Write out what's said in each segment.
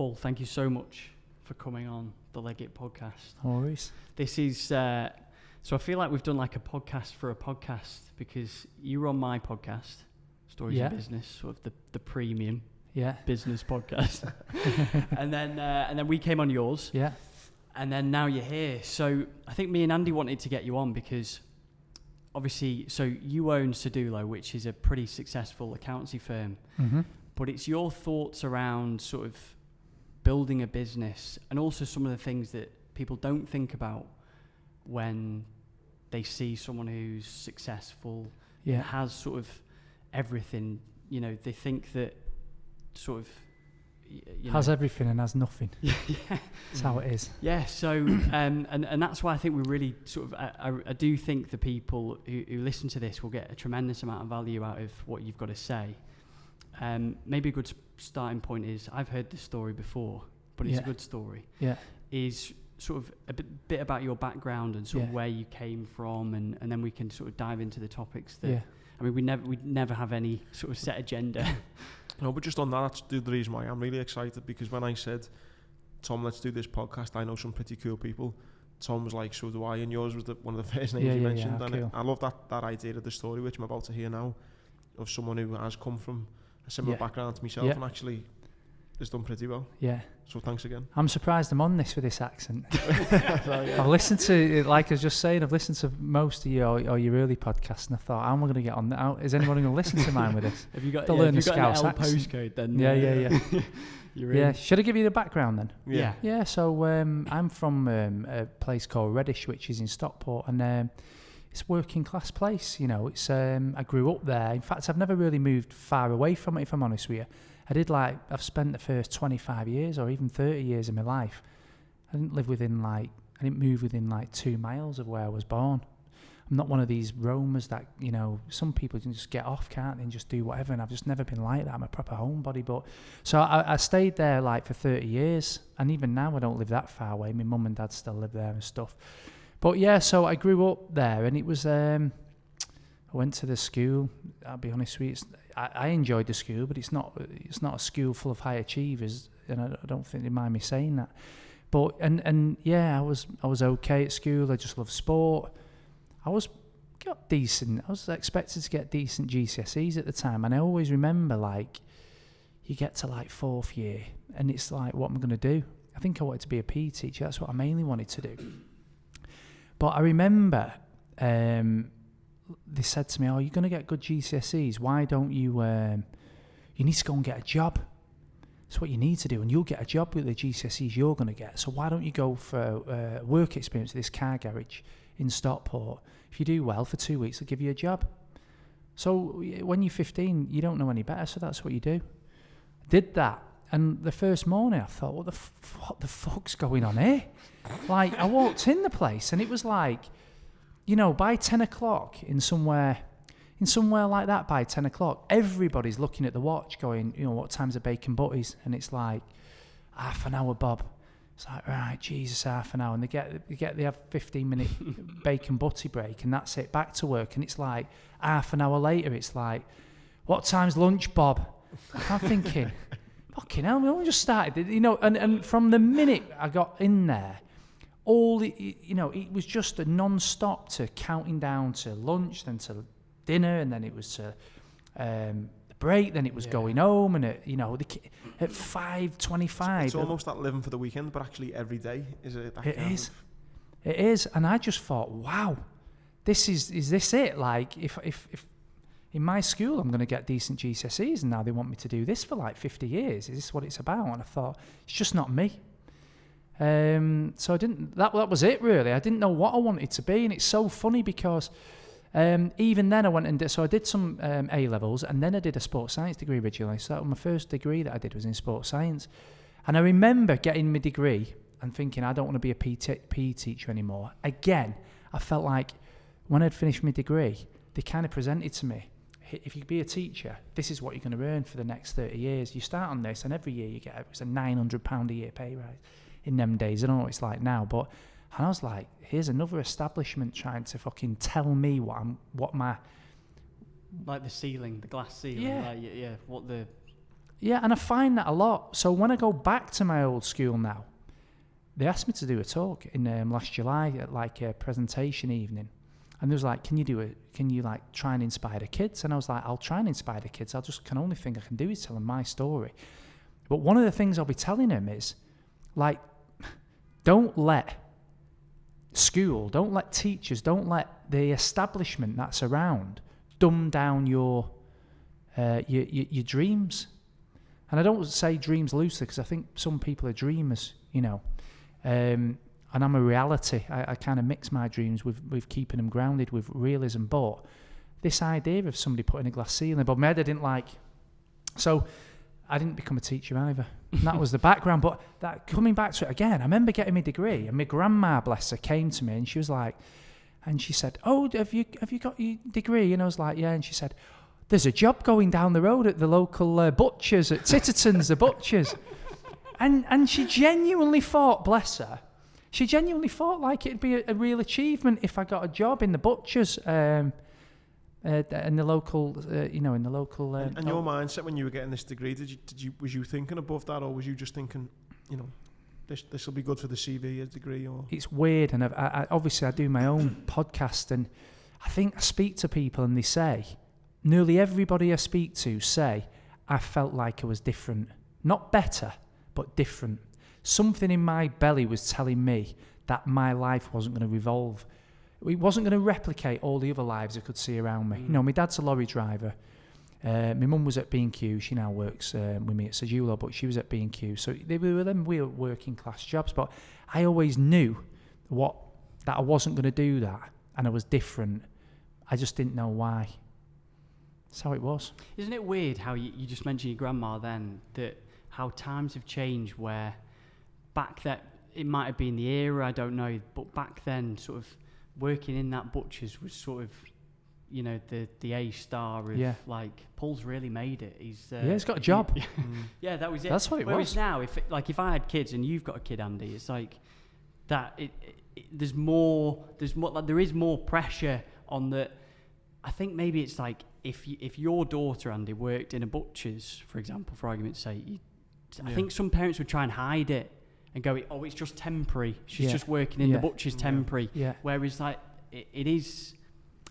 Paul, thank you so much for coming on the Leg It podcast. No worries. This is, so I feel like we've done like a podcast for a podcast, because you were on my podcast, Stories in Business, sort of the premium business podcast. and then we came on yours. Yeah. And then now you're here. So I think me and Andy wanted to get you on because obviously, so you own Sedulo, which is a pretty successful accountancy firm. Mm-hmm. But it's your thoughts around sort of building a business, and also some of the things that people don't think about when they see someone who's successful, and has sort of everything. You know, they think that sort of has everything and has nothing. That's how it is. Yeah. So and that's why I think we really sort of I do think the people who listen to this will get a tremendous amount of value out of what you've got to say. Maybe a good starting point is, I've heard this story before, but it's a good story. Yeah. Is sort of a bit about your background and sort of where you came from, and then we can sort of dive into the topics that. I mean, we never have any sort of set agenda. No, but just on that, that's the reason why I'm really excited, because when I said, Tom, let's do this podcast, I know some pretty cool people. Tom was like, so do I, and yours was one of the first names you mentioned. And cool. I love that idea of the story, which I'm about to hear now, of someone who has come from a similar background to myself and actually has done pretty well. Yeah. So thanks again. I'm surprised I'm on this with this accent. I've listened to, like I was just saying, I've listened to most of your early podcasts, and I thought, how am I going to get on that? Is anyone going to listen to mine with this? Have you got, have you got an L postcode then? Yeah. You're in. Should I give you the background then? Yeah. Yeah, so I'm from a place called Reddish, which is in Stockport, and it's a working class place, you know. It's I grew up there. In fact, I've never really moved far away from it, if I'm honest with you. I've spent the first 25 years or even 30 years of my life. I didn't move within 2 miles of where I was born. I'm not one of these roamers that, you know, some people can just get off, can't they, and just do whatever, and I've just never been like that. I'm a proper homebody. But so I stayed there like for 30 years, and even now I don't live that far away. My mum and dad still live there and stuff. But yeah, so I grew up there, and it was I went to the school. I'll be honest with you, I enjoyed the school, but it's not a school full of high achievers, and I don't think they mind me saying that. But and yeah, I was okay at school. I just loved sport. I was expected to get decent GCSEs at the time, and I always remember, like, you get to like 4th year, and it's like, what am I going to do? I think I wanted to be a PE teacher. That's what I mainly wanted to do. But I remember they said to me, "Oh, you're going to get good GCSEs. Why don't you? You need to go and get a job. That's what you need to do, and you'll get a job with the GCSEs you're going to get. So why don't you go for work experience at this car garage in Stockport? If you do well for 2 weeks, they'll give you a job." So when you're 15, you don't know any better, so that's what you do. Did that, and the first morning I thought, what the fuck's going on here? Like, I walked in the place, and it was like, you know, by 10 o'clock in somewhere like that, by 10 o'clock, everybody's looking at the watch going, you know, what time's the bacon butties? And it's like, half an hour, Bob. It's like, right, Jesus, half an hour. And they have 15-minute bacon butty break, and that's it, back to work. And it's like, half an hour later, it's like, what time's lunch, Bob? I'm thinking, fucking hell, we only just started, you know, and from the minute I got in there, it was just a non-stop to counting down to lunch, then to dinner, and then it was to the break, then it was going home, and at 5:25. It's almost that living for the weekend, but actually every day is it? It is, and I just thought, wow, is this it? Like, if in my school I'm going to get decent GCSEs, and now they want me to do this for like 50 years. Is this what it's about? And I thought, it's just not me. So I didn't. That was it really. I didn't know what I wanted to be, and it's so funny because even then I went and did some A levels, and then I did a sports science degree originally. So my first degree that I did was in sports science, and I remember getting my degree and thinking, I don't want to be a PE teacher anymore. Again, I felt like when I'd finished my degree, they kind of presented to me, if you be a teacher, this is what you're going to earn for the next 30 years. You start on this, and every year you get it was a £900 a year pay rise. In them days, I don't know what it's like now, but I was like, here's another establishment trying to fucking tell me what my like the ceiling, the glass ceiling, what the Yeah, and I find that a lot. So when I go back to my old school now, they asked me to do a talk in last July at like a presentation evening. And they was like, can you like try and inspire the kids? And I was like, I'll try and inspire the kids. Only thing I can do is tell them my story. But one of the things I'll be telling them is, like, don't let school, don't let teachers, don't let the establishment that's around dumb down your dreams. And I don't say dreams loosely, because I think some people are dreamers, you know. And I'm a reality. I kind of mix my dreams with keeping them grounded with realism. But this idea of somebody putting a glass ceiling above my head, I didn't like. So I didn't become a teacher either. And that was the background. But that coming back to it again, I remember getting my degree, and my grandma, bless her, came to me and she was like, and she said, "Oh, have you got your degree?" And I was like, "Yeah." And she said, "There's a job going down the road at the local butchers at Titterton's, the butchers." And she genuinely thought, bless her, she genuinely thought like it'd be a real achievement if I got a job in the butchers, in the local, in the local. And your mindset when you were getting this degree, was you thinking above that, or was you just thinking, this will be good for the CV, a degree? Or it's weird, and I obviously I do my own podcast, and I think I speak to people, and they say, nearly everybody I speak to say, I felt like I was different, not better, but different. Something in my belly was telling me that my life wasn't going to revolve. It wasn't going to replicate all the other lives I could see around me. My dad's a lorry driver. My mum was at B&Q. She now works with me at Sedulo, but she was at B&Q. So we were working class jobs. But I always knew that I wasn't going to do that, and I was different. I just didn't know why. That's how it was. Isn't it weird how you just mentioned your grandma then, that how times have changed, where back then, it might have been the era, I don't know, but back then sort of working in that butcher's was sort of, the A star of like, Paul's really made it. He's got a job. Yeah, that was it. That's what it Whereas was. now, if I had kids and you've got a kid, Andy, it's like that. There is more pressure on the. I think maybe it's like if your daughter, Andy, worked in a butcher's, for example, for argument's sake, I think some parents would try and hide it and go, "Oh, it's just temporary. She's just working in the butcher's temporary." Yeah. Whereas like it is,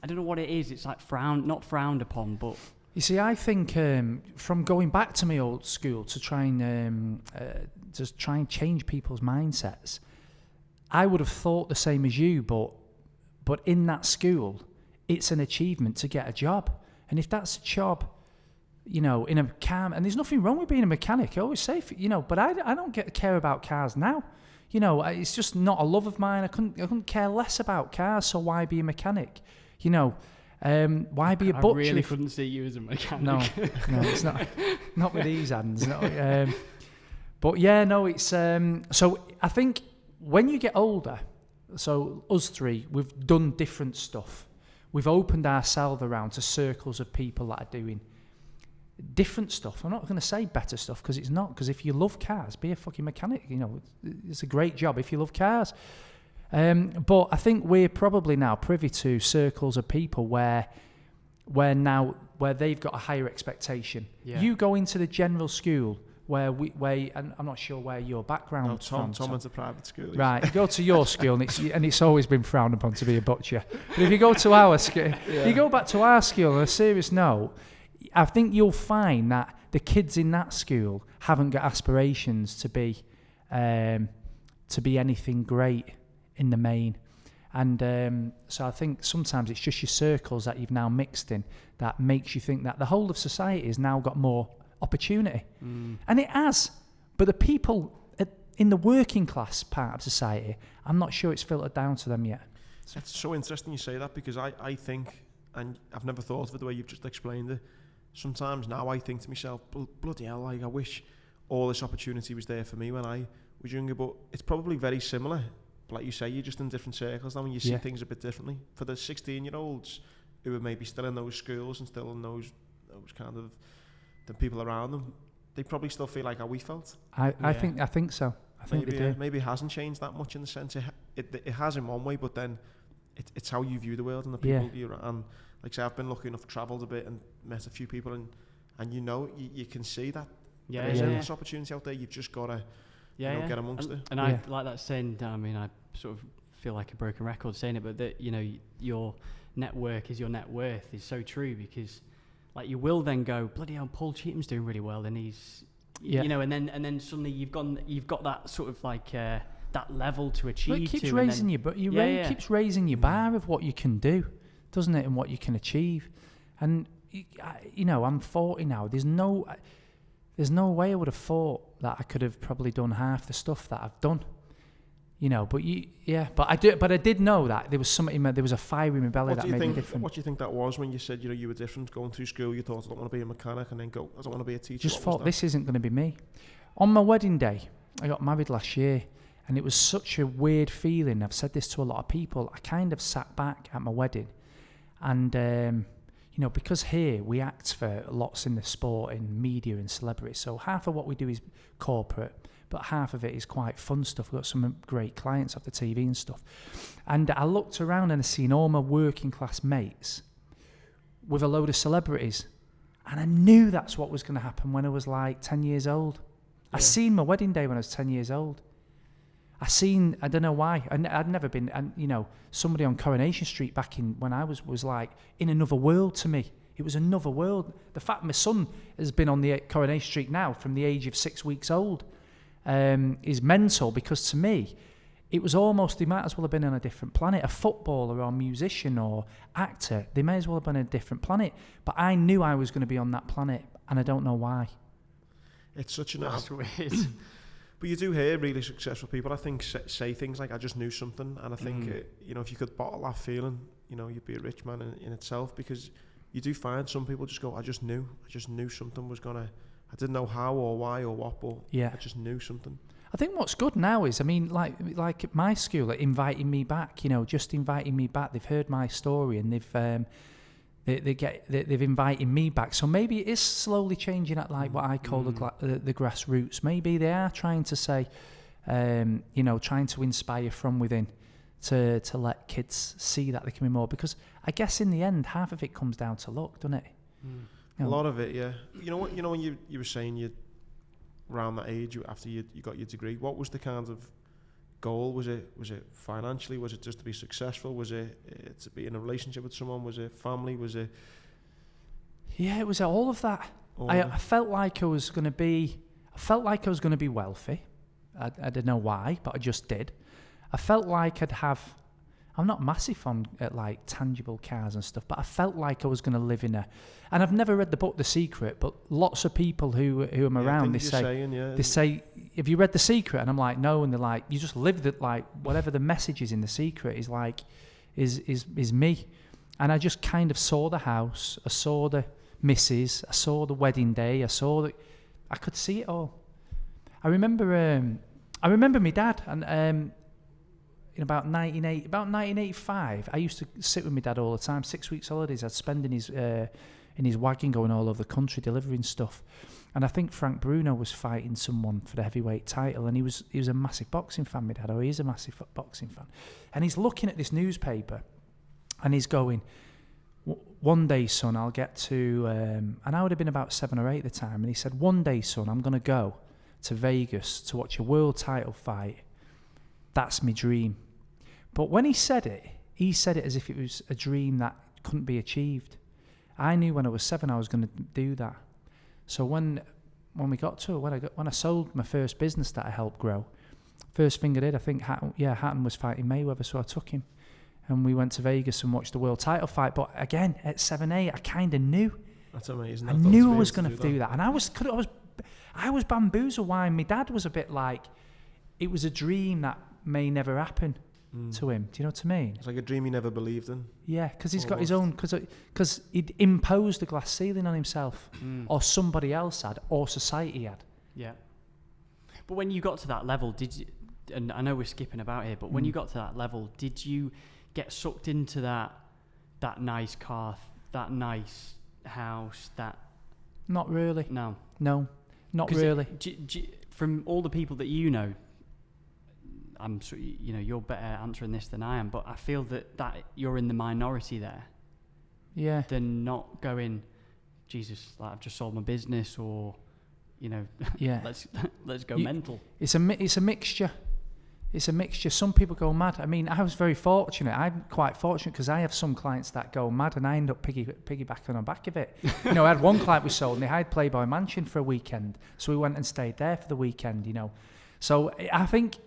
I don't know what it is. It's like not frowned upon, but you see, I think from going back to my old school to try and change people's mindsets, I would have thought the same as you, but in that school, it's an achievement to get a job, and if that's a job, in a car, and there's nothing wrong with being a mechanic. I always say, but I don't care about cars now. It's just not a love of mine. I couldn't care less about cars, so why be a mechanic? Why be a butcher? I really couldn't see you as a mechanic. No, it's not with these hands. No. But yeah, no, it's so I think when you get older, so us three, we've done different stuff. We've opened ourselves around to circles of people that are doing different stuff. I'm not going to say better stuff, because it's not. Because if you love cars, be a fucking mechanic. It's a great job if you love cars. But I think we're probably now privy to circles of people where they've got a higher expectation. Yeah. You go into the general school and I'm not sure where your background from. Tom went to private school. Right, you go to your school and it's always been frowned upon to be a butcher. But if you go to our school, you go back to our school, on a serious note, I think you'll find that the kids in that school haven't got aspirations to be anything great in the main. And so I think sometimes it's just your circles that you've now mixed in that makes you think that the whole of society has now got more opportunity. And it has. But the people in the working class part of society, I'm not sure it's filtered down to them yet. It's so interesting you say that, because I think, and I've never thought of it the way you've just explained it, sometimes now I think to myself, bloody hell, like I wish all this opportunity was there for me when I was younger. But it's probably very similar. Like you say, you're just in different circles now and you see things a bit differently. For the 16-year-olds who are maybe still in those schools and still in those kind of the people around them, they probably still feel like how we felt. I think so. I think maybe, they do. Maybe it hasn't changed that much in the sense it has in one way, but then it's how you view the world and the people you're around. Like I say, I've been lucky enough, travelled a bit and met a few people, and you can see that There's endless opportunity out there. You've just got to get amongst it. And I like that saying. I mean, I sort of feel like a broken record saying it, but that your network is your net worth is so true, because like you will then go, bloody hell, Paul Cheetham's doing really well, and he's and then suddenly you've got that sort of like that level to achieve. Well, it keeps raising you, but keeps raising your bar of what you can do, doesn't it, and what you can achieve. And I'm 40 now. There's no way I would have thought that I could have probably done half the stuff that I've done. But I did know that there was something. There was a fire in my belly that made me different. What do you think that was when you said you were different going through school? You thought, I don't want to be a mechanic, and then go, I don't want to be a teacher. Just thought this isn't going to be me. On my wedding day, I got married last year, and it was such a weird feeling. I've said this to a lot of people. I kind of sat back at my wedding, and because here we act for lots in the sport, in media and celebrity. So half of what we do is corporate, but half of it is quite fun stuff. We've got some great clients off the TV and stuff. And I looked around and I seen all my working class mates with a load of celebrities. And I knew that's what was going to happen when I was like 10 years old. Yeah. I seen my wedding day when I was 10 years old. I don't know why, I'd never been, and somebody on Coronation Street back in when I was like in another world to me. It was another world. The fact my son has been on the Coronation Street now from the age of 6 weeks old is mental, because to me, it was almost, they might as well have been on a different planet. A footballer or musician or actor, they may as well have been on a different planet. But I knew I was going to be on that planet, and I don't know why. It's such an... That's weird. But you do hear really successful people, I think, say things like, I just knew something. And I think, if you could bottle that feeling, you'd be a rich man in itself, because you do find some people just go, I just knew something was going to... I didn't know how or why or what, but I just knew something. I think what's good now is, like at my school, like inviting me back, just inviting me back. They've heard my story, and they've invited me back. So maybe it is slowly changing at like what I call the grassroots. Maybe they are trying to say, trying to inspire from within to let kids see that they can be more. Because I guess in the end, half of it comes down to luck, doesn't it? A lot of it, yeah. You know what? When you were saying you around that age after you got your degree, what was the kind of goal? Was it financially? Was it just to be successful? Was it to be in a relationship with someone? Was it family? Was it? Yeah, it was all of that. I felt like I was going to be. I felt like I was going to be wealthy. I don't know why, but I just did. I felt like I'd have. I'm not massive on like tangible cars and stuff, but I felt like I was going to live in a. And I've never read the book The Secret, but lots of people who I'm around, they say, have you read The Secret? And I'm like, no, and they're like, you just live that, like whatever the message is in The Secret is like, is me. And I just kind of saw the house, I saw the missus, I saw the wedding day, I could see it all. I remember my dad, and in about 1985, I used to sit with my dad all the time. 6 weeks holidays I'd spend in his wagon going all over the country delivering stuff. And I think Frank Bruno was fighting someone for the heavyweight title, and he was a massive boxing fan, my dad, or he is a massive boxing fan. And he's looking at this newspaper, and he's going, one day, son, I'll get to... and I would have been about 7 or 8 at the time, and he said, one day, son, I'm going to go to Vegas to watch a world title fight. That's my dream. But when he said it as if it was a dream that couldn't be achieved. I knew when I was 7 I was going to do that. So when we got to it, when I sold my first business that I helped grow, first thing I did, I think Hatton was fighting Mayweather, so I took him, and we went to Vegas and watched the world title fight. But again, at 7, 8, I kind of knew. That's amazing. I knew I was going to do that, and I was bamboozled. Why? My dad was a bit like, it was a dream that may never happen to him. Do you know what I mean? It's like a dream he never believed in. Yeah, because he's got his own, because he'd imposed a glass ceiling on himself, or somebody else had, or society had. Yeah. But when you got to that level, did you, and I know we're skipping about here, but when you got to that level, did you get sucked into that nice car, that nice house, that... Not really. No, not really. From all the people that you know, I'm sure you're better answering this than I am, but I feel that you're in the minority there. Yeah. Than not going, Jesus, like I've just sold my business, or let's go mental. It's a mixture. It's a mixture. Some people go mad. I mean, I was very fortunate. I'm quite fortunate because I have some clients that go mad and I end up piggybacking on back of it. I had one client we sold and they hired Playboy Mansion for a weekend. So we went and stayed there for the weekend, So I think,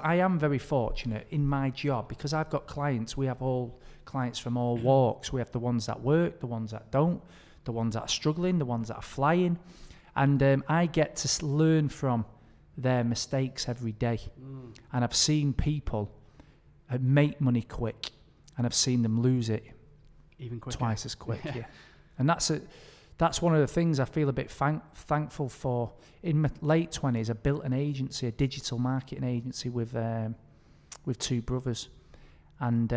I am very fortunate in my job because I've got clients. We have all clients from all walks. We have the ones that work, the ones that don't, the ones that are struggling, the ones that are flying. And I get to learn from their mistakes every day. And I've seen people make money quick and I've seen them lose it even quicker, twice as quick. And that's one of the things I feel a bit thankful for. In my late 20s I built an agency, a digital marketing agency with two brothers, and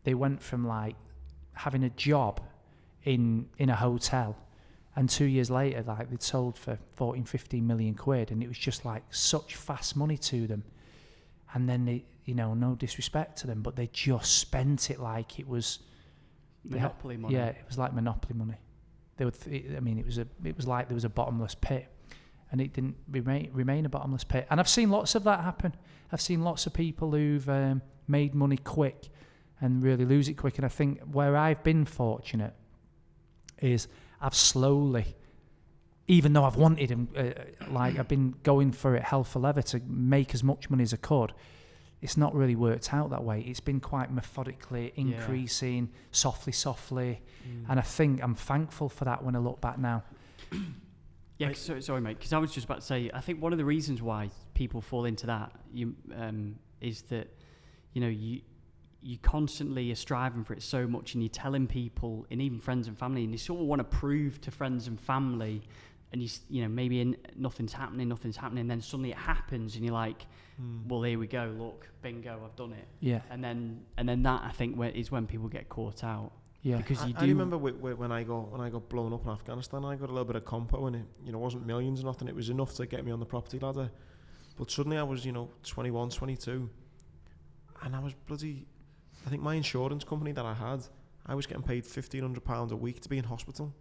they went from like having a job in a hotel. And 2 years later, like they'd sold for 14-15 million quid, and it was just like such fast money to them. And then they, no disrespect to them, but they just spent it like it was monopoly money. Yeah, it was like monopoly money. They would. It was like there was a bottomless pit, and it didn't remain a bottomless pit. And I've seen lots of that happen. I've seen lots of people who've made money quick and really lose it quick. And I think where I've been fortunate is I've slowly, even though I've wanted and I've been going for it hell for leather to make as much money as I could, it's not really worked out that way. It's been quite methodically increasing, softly, and I think I'm thankful for that when I look back now. Yeah, sorry mate, because I was just about to say, I think one of the reasons why people fall into that is that, you constantly are striving for it so much, and you're telling people, and even friends and family, and you sort of want to prove to friends and family, and maybe nothing's happening, and then suddenly it happens, and you're like, well, here we go, look, bingo, I've done it. Yeah. And then that, I think, is when people get caught out. Yeah. Because I remember when I got blown up in Afghanistan, I got a little bit of compo, and it wasn't millions or nothing. It was enough to get me on the property ladder. But suddenly I was 21, 22, and I was bloody. I think my insurance company that I was getting paid £1,500 a week to be in hospital.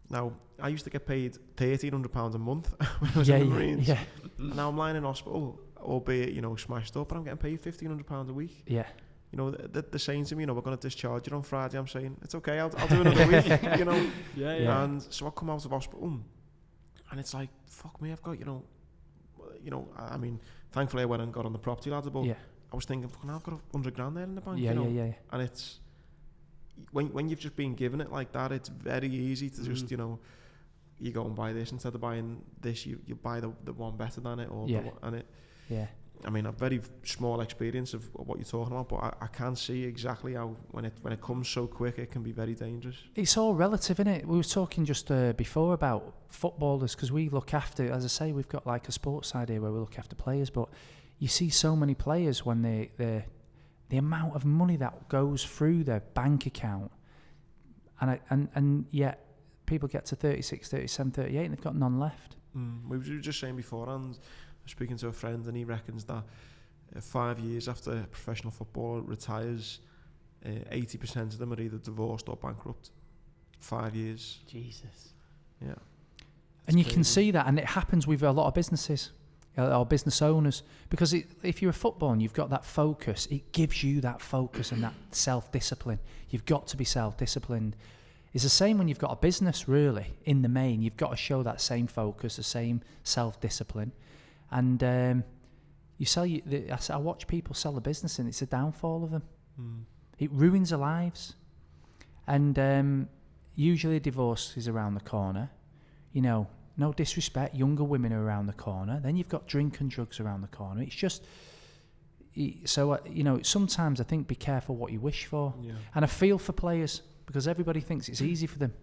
Now, I used to get paid £1,300 a month when I was in the Marines. Yeah. And now I'm lying in hospital, albeit, smashed up, but I'm getting paid £1,500 a week. Yeah. They're saying to me, we're going to discharge you on Friday. I'm saying, it's okay, I'll do another week, Yeah. And so I come out of hospital, and it's like, fuck me, I've got, I mean, thankfully I went and got on the property ladder, but I was thinking, fucking hell, I've got 100 grand there in the bank, Yeah. And it's, when you've just been given it like that, it's very easy to just, you go and buy this instead of buying this, you buy the one better than it, or I mean, a very small experience of what you're talking about, but I can see exactly how when it comes so quick, it can be very dangerous. It's all relative, isn't it? We were talking just before about footballers, because we look after, as I say, we've got like a sports side here where we look after players, but you see so many players when the amount of money that goes through their bank account, and yet people get to 36, 37, 38 and they've got none left. We were just saying beforehand, speaking to a friend, and he reckons that 5 years after a professional footballer retires, 80% of them are either divorced or bankrupt. 5 years. Jesus. Yeah. And you can see that, and it happens with a lot of businesses or business owners, because if you're a footballer and you've got that focus, it gives you that focus and that self-discipline. You've got to be self-disciplined. It's the same when you've got a business, really, in the main. You've got to show that same focus, the same self-discipline. And I watch people sell a business, and it's a downfall of them. It ruins their lives. And usually a divorce is around the corner. No disrespect, younger women are around the corner. Then you've got drink and drugs around the corner. It's just, sometimes I think be careful what you wish for. Yeah. And I feel for players, because everybody thinks it's easy for them.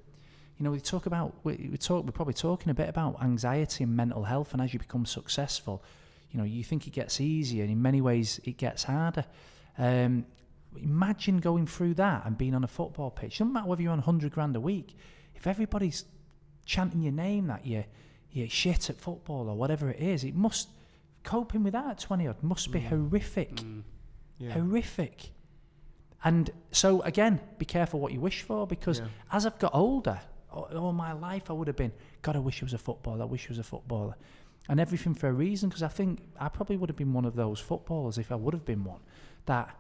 We're probably talking a bit about anxiety and mental health, and as you become successful, you think it gets easier, and in many ways it gets harder. Imagine going through that and being on a football pitch. It doesn't matter whether you're on 100 grand a week. If everybody's chanting your name that you're shit at football or whatever it is, it must, coping with that at 20 odd must be horrific. Horrific. And so again, be careful what you wish for, because as I've got older, all my life I would have been, God, I wish I was a footballer. And everything for a reason, because I think I probably would have been one of those footballers if I would have been one that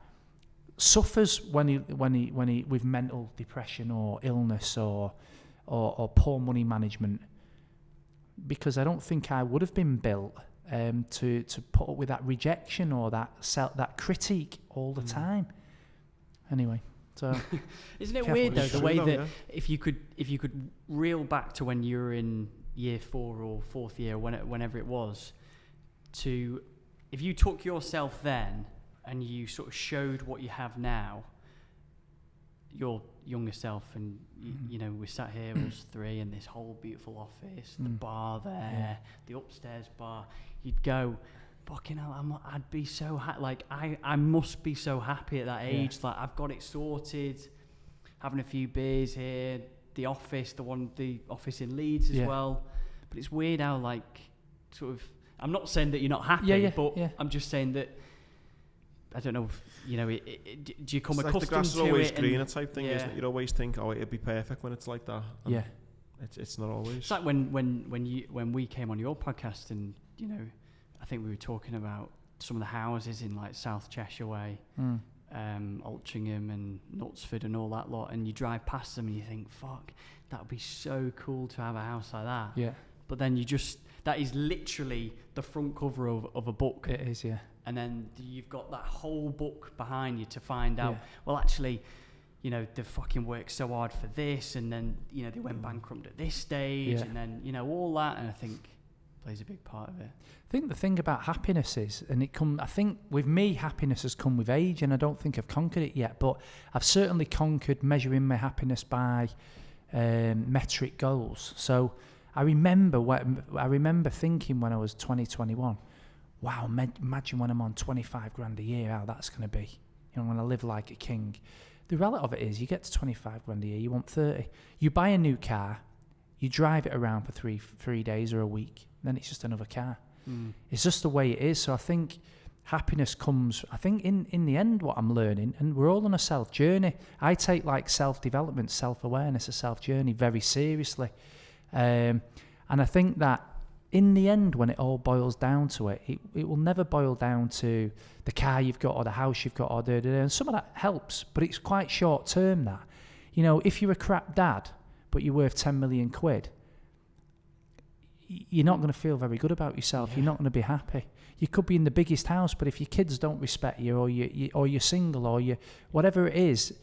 suffers when he with mental depression or illness or poor money management, because I don't think I would have been built to put up with that rejection or that critique all the time. Anyway, so isn't it weird though the way that if you could reel back to when you were in year 4 or 4th year, whenever it was, if you took yourself then and you sort of showed what you have now, your younger self, and you know, we sat here us three in this whole beautiful office, the bar there, the upstairs bar, you'd go, fucking hell, I'd be so happy. Like I must be so happy at that age. Like I've got it sorted, having a few beers here, the office in Leeds as well. But it's weird how, like, sort of, I'm not saying that you're not happy, but I'm just saying that, I don't know, you know, do you come accustomed to it? The grass is always greener type thing, isn't it? You'd always think, oh, it'd be perfect when it's like that. And it's not always. It's like when we came on your podcast, and, you know, I think we were talking about some of the houses in, like, South Cheshire Way, Altrincham and Knutsford and all that lot, and you drive past them and you think, fuck, that would be so cool to have a house like that. Yeah. But then that is literally the front cover of a book. It is, yeah. And then you've got that whole book behind you to find out, well, actually, you know, they've fucking worked so hard for this, and then, you know, they went bankrupt at this stage, and then, you know, all that, and I think plays a big part of it. I think the thing about happiness is, I think with me, happiness has come with age, and I don't think I've conquered it yet, but I've certainly conquered measuring my happiness by metric goals. So I remember thinking when I was 21, wow, imagine when I'm on 25 grand a year, how that's going to be. You know, when I live like a king. The reality of it is, you get to 25 grand a year, you want 30. You buy a new car, you drive it around for three days or a week, then it's just another car. It's just the way it is. So I think happiness comes, I think in the end, what I'm learning, and we're all on a self journey. I take like self-development, self-awareness, a self journey very seriously. And I think that in the end, when it all boils down to it, it will never boil down to the car you've got or the house you've got or and some of that helps, but it's quite short term that. You know, if you're a crap dad, but you're worth 10 million quid, you're not going to feel very good about yourself. You're not going to be happy. You could be in the biggest house, but if your kids don't respect you, or you're single, or you whatever it is,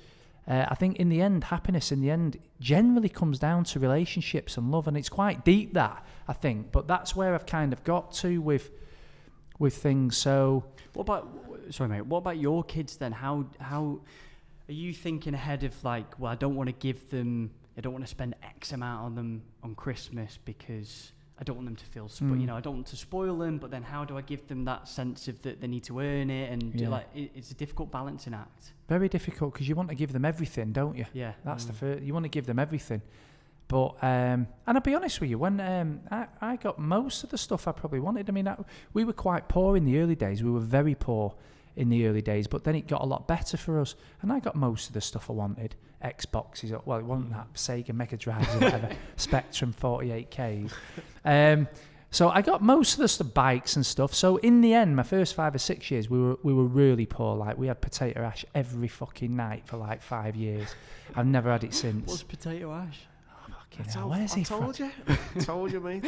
I think in the end, happiness in the end generally comes down to relationships and love, and it's quite deep, that, I think. But that's where I've kind of got to with things. So, what about your kids then? How are you thinking ahead of, like, well, I don't want to spend X amount on them on Christmas because I don't want them to feel, you know, I don't want to spoil them, but then how do I give them that sense of that they need to earn it? And it's a difficult balancing act. Very difficult, because you want to give them everything, don't you? Yeah. That's the first, you want to give them everything. But, and I'll be honest with you, when I got most of the stuff I probably wanted. I mean, we were quite poor in the early days. We were very poor in the early days, but then it got a lot better for us, and I got most of the stuff I wanted. Xboxes, well, it wasn't that, Sega Mega Drives or whatever, Spectrum 48Ks. So I got most of the bikes and stuff. So in the end, my first 5 or 6 years, we were really poor. Like, we had potato ash every fucking night for like 5 years. I've never had it since. What's potato ash? Where's he from? I told you, mate.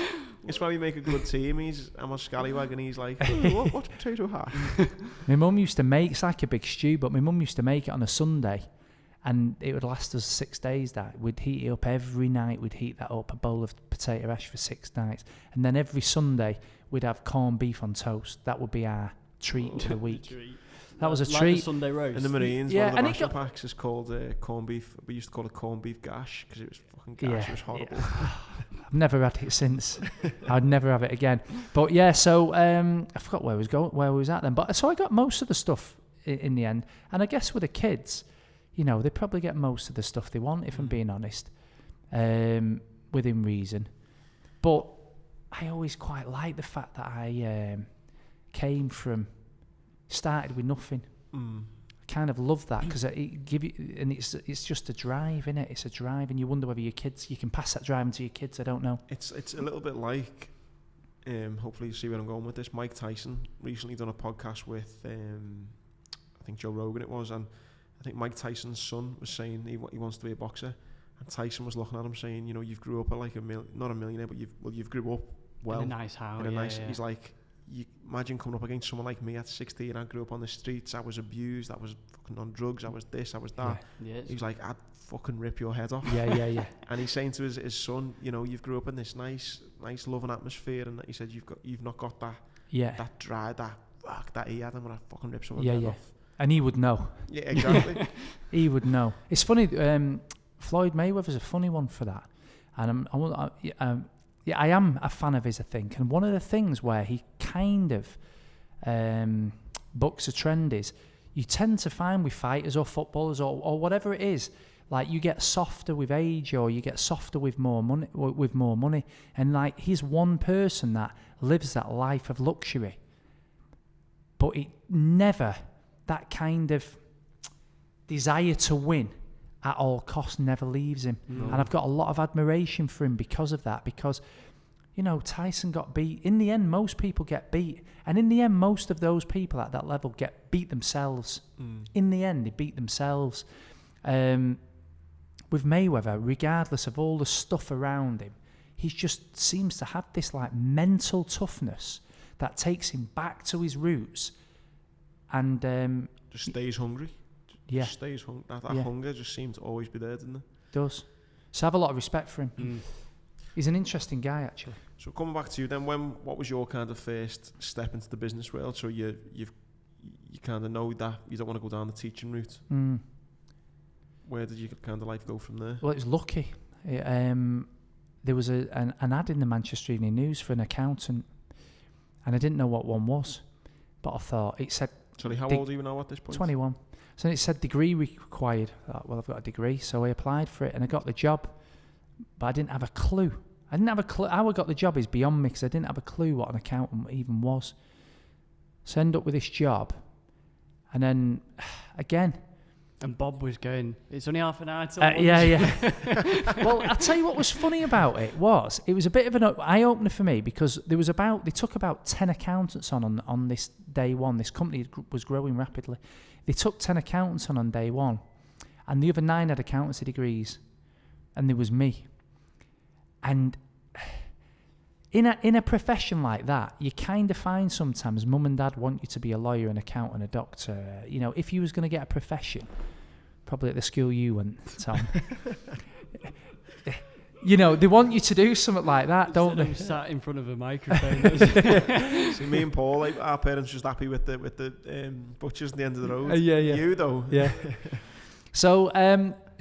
It's why we make a good team. I'm a scallywag, and he's like, what's potato hash? My mum used to make, it's like a big stew, but my mum used to make it on a Sunday, and it would last us 6 days. That we'd heat it up every night. We'd heat that up, a bowl of potato ash for 6 nights, and then every Sunday we'd have corned beef on toast. That would be our treat for the week. That was a treat. The Sunday roast. In the Marines, one of the ration packs is called corned beef. We used to call it corned beef gash because it was fucking gash. It was horrible. Yeah. I've never had it since. I'd never have it again. But yeah, so I forgot where we was at then. But so I got most of the stuff in the end, and I guess with the kids, you know, they probably get most of the stuff they want, if I'm being honest, within reason. But I always quite like the fact that I started with nothing. I kind of love that because it give you, and it's just a drive, innit? It's a drive, and you wonder whether your kids, you can pass that drive to your kids. I don't know. It's a little bit like, hopefully you see where I'm going with this. Mike Tyson recently done a podcast with, I think Joe Rogan it was, and I think Mike Tyson's son was saying he wants to be a boxer, and Tyson was looking at him saying, you know, you've grew up at like not a millionaire, but you've grew up well in a nice house. He's like, you imagine coming up against someone like me at 16. I grew up on the streets. I was abused. I was fucking on drugs. I was this. I was that. Yeah. He's like, I'd fucking rip your head off. Yeah. And he's saying to his son, you know, you've grew up in this nice loving atmosphere, and he said you've not got that. Yeah. That drive, that he had, I'm gonna fucking rip someone's head off. And he would know. Yeah, exactly. He would know. It's funny. Floyd Mayweather's a funny one for that, and I am a fan of his, I think. And one of the things where he kind of bucks a trend is you tend to find with fighters or footballers or whatever it is, like you get softer with age or you get softer with more money. And like he's one person that lives that life of luxury, but it never, that kind of desire to win at all costs never leaves him. And I've got a lot of admiration for him because of that, because, you know, Tyson got beat. In the end, most people get beat. And in the end, most of those people at that level get beat themselves. In the end, they beat themselves. With Mayweather, regardless of all the stuff around him, he just seems to have this like mental toughness that takes him back to his roots. And just stays hungry. Yeah. Stays hungry. That hunger just seems to always be there, doesn't it? Does. So I have a lot of respect for him. He's an interesting guy, actually. So coming back to you then, what was your kind of first step into the business world? So you kind of know that you don't want to go down the teaching route. Where did you kind of life go from there? Well, it was lucky. There was an ad in the Manchester Evening News for an accountant, and I didn't know what one was, but I thought it said. Sorry, how old are you now at this point? 21. So it said degree required. I thought, well, I've got a degree, so I applied for it and I got the job, but I didn't have a clue. How I got the job is beyond me because I didn't have a clue what an accountant even was. So I ended up with this job, and then again. And Bob was going, it's only half an hour till Well, I'll tell you what was funny about it was a bit of an eye-opener for me because they took about 10 accountants on this day one. This company was growing rapidly. They took 10 accountants on day one, and the other 9 had accountancy degrees, and there was me. And in a profession like that, you kind of find sometimes mum and dad want you to be a lawyer, an accountant, a doctor. You know, if you was going to get a profession, probably at the school you went, Tom. You know, they want you to do something like that, don't they? Sat in front of a microphone. See, me and Paul, like, our parents just happy with the butchers at the end of the road. Yeah. You though. Yeah. So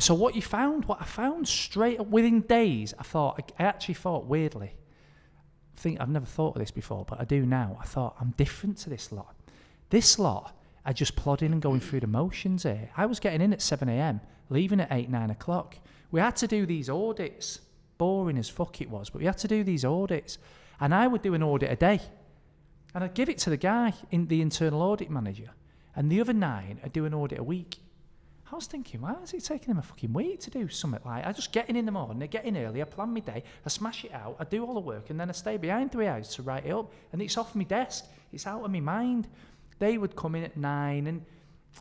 what I found straight up within days, I actually thought weirdly. I've never thought of this before, but I do now. I thought I'm different to this lot. This lot are just plodding and going through the motions here. I was getting in at 7 a.m, leaving at 8, 9 o'clock. We had to do these audits. Boring as fuck it was, but we had to do these audits. And I would do an audit a day. And I'd give it to the guy, the internal audit manager. And the other 9 I'd do an audit a week. I was thinking, why is it taking him a fucking week to do something like that? I just get in the morning, I get in early, I plan my day, I smash it out, I do all the work, and then I stay behind 3 hours to write it up. And it's off my desk. It's out of my mind. They would come in at 9, and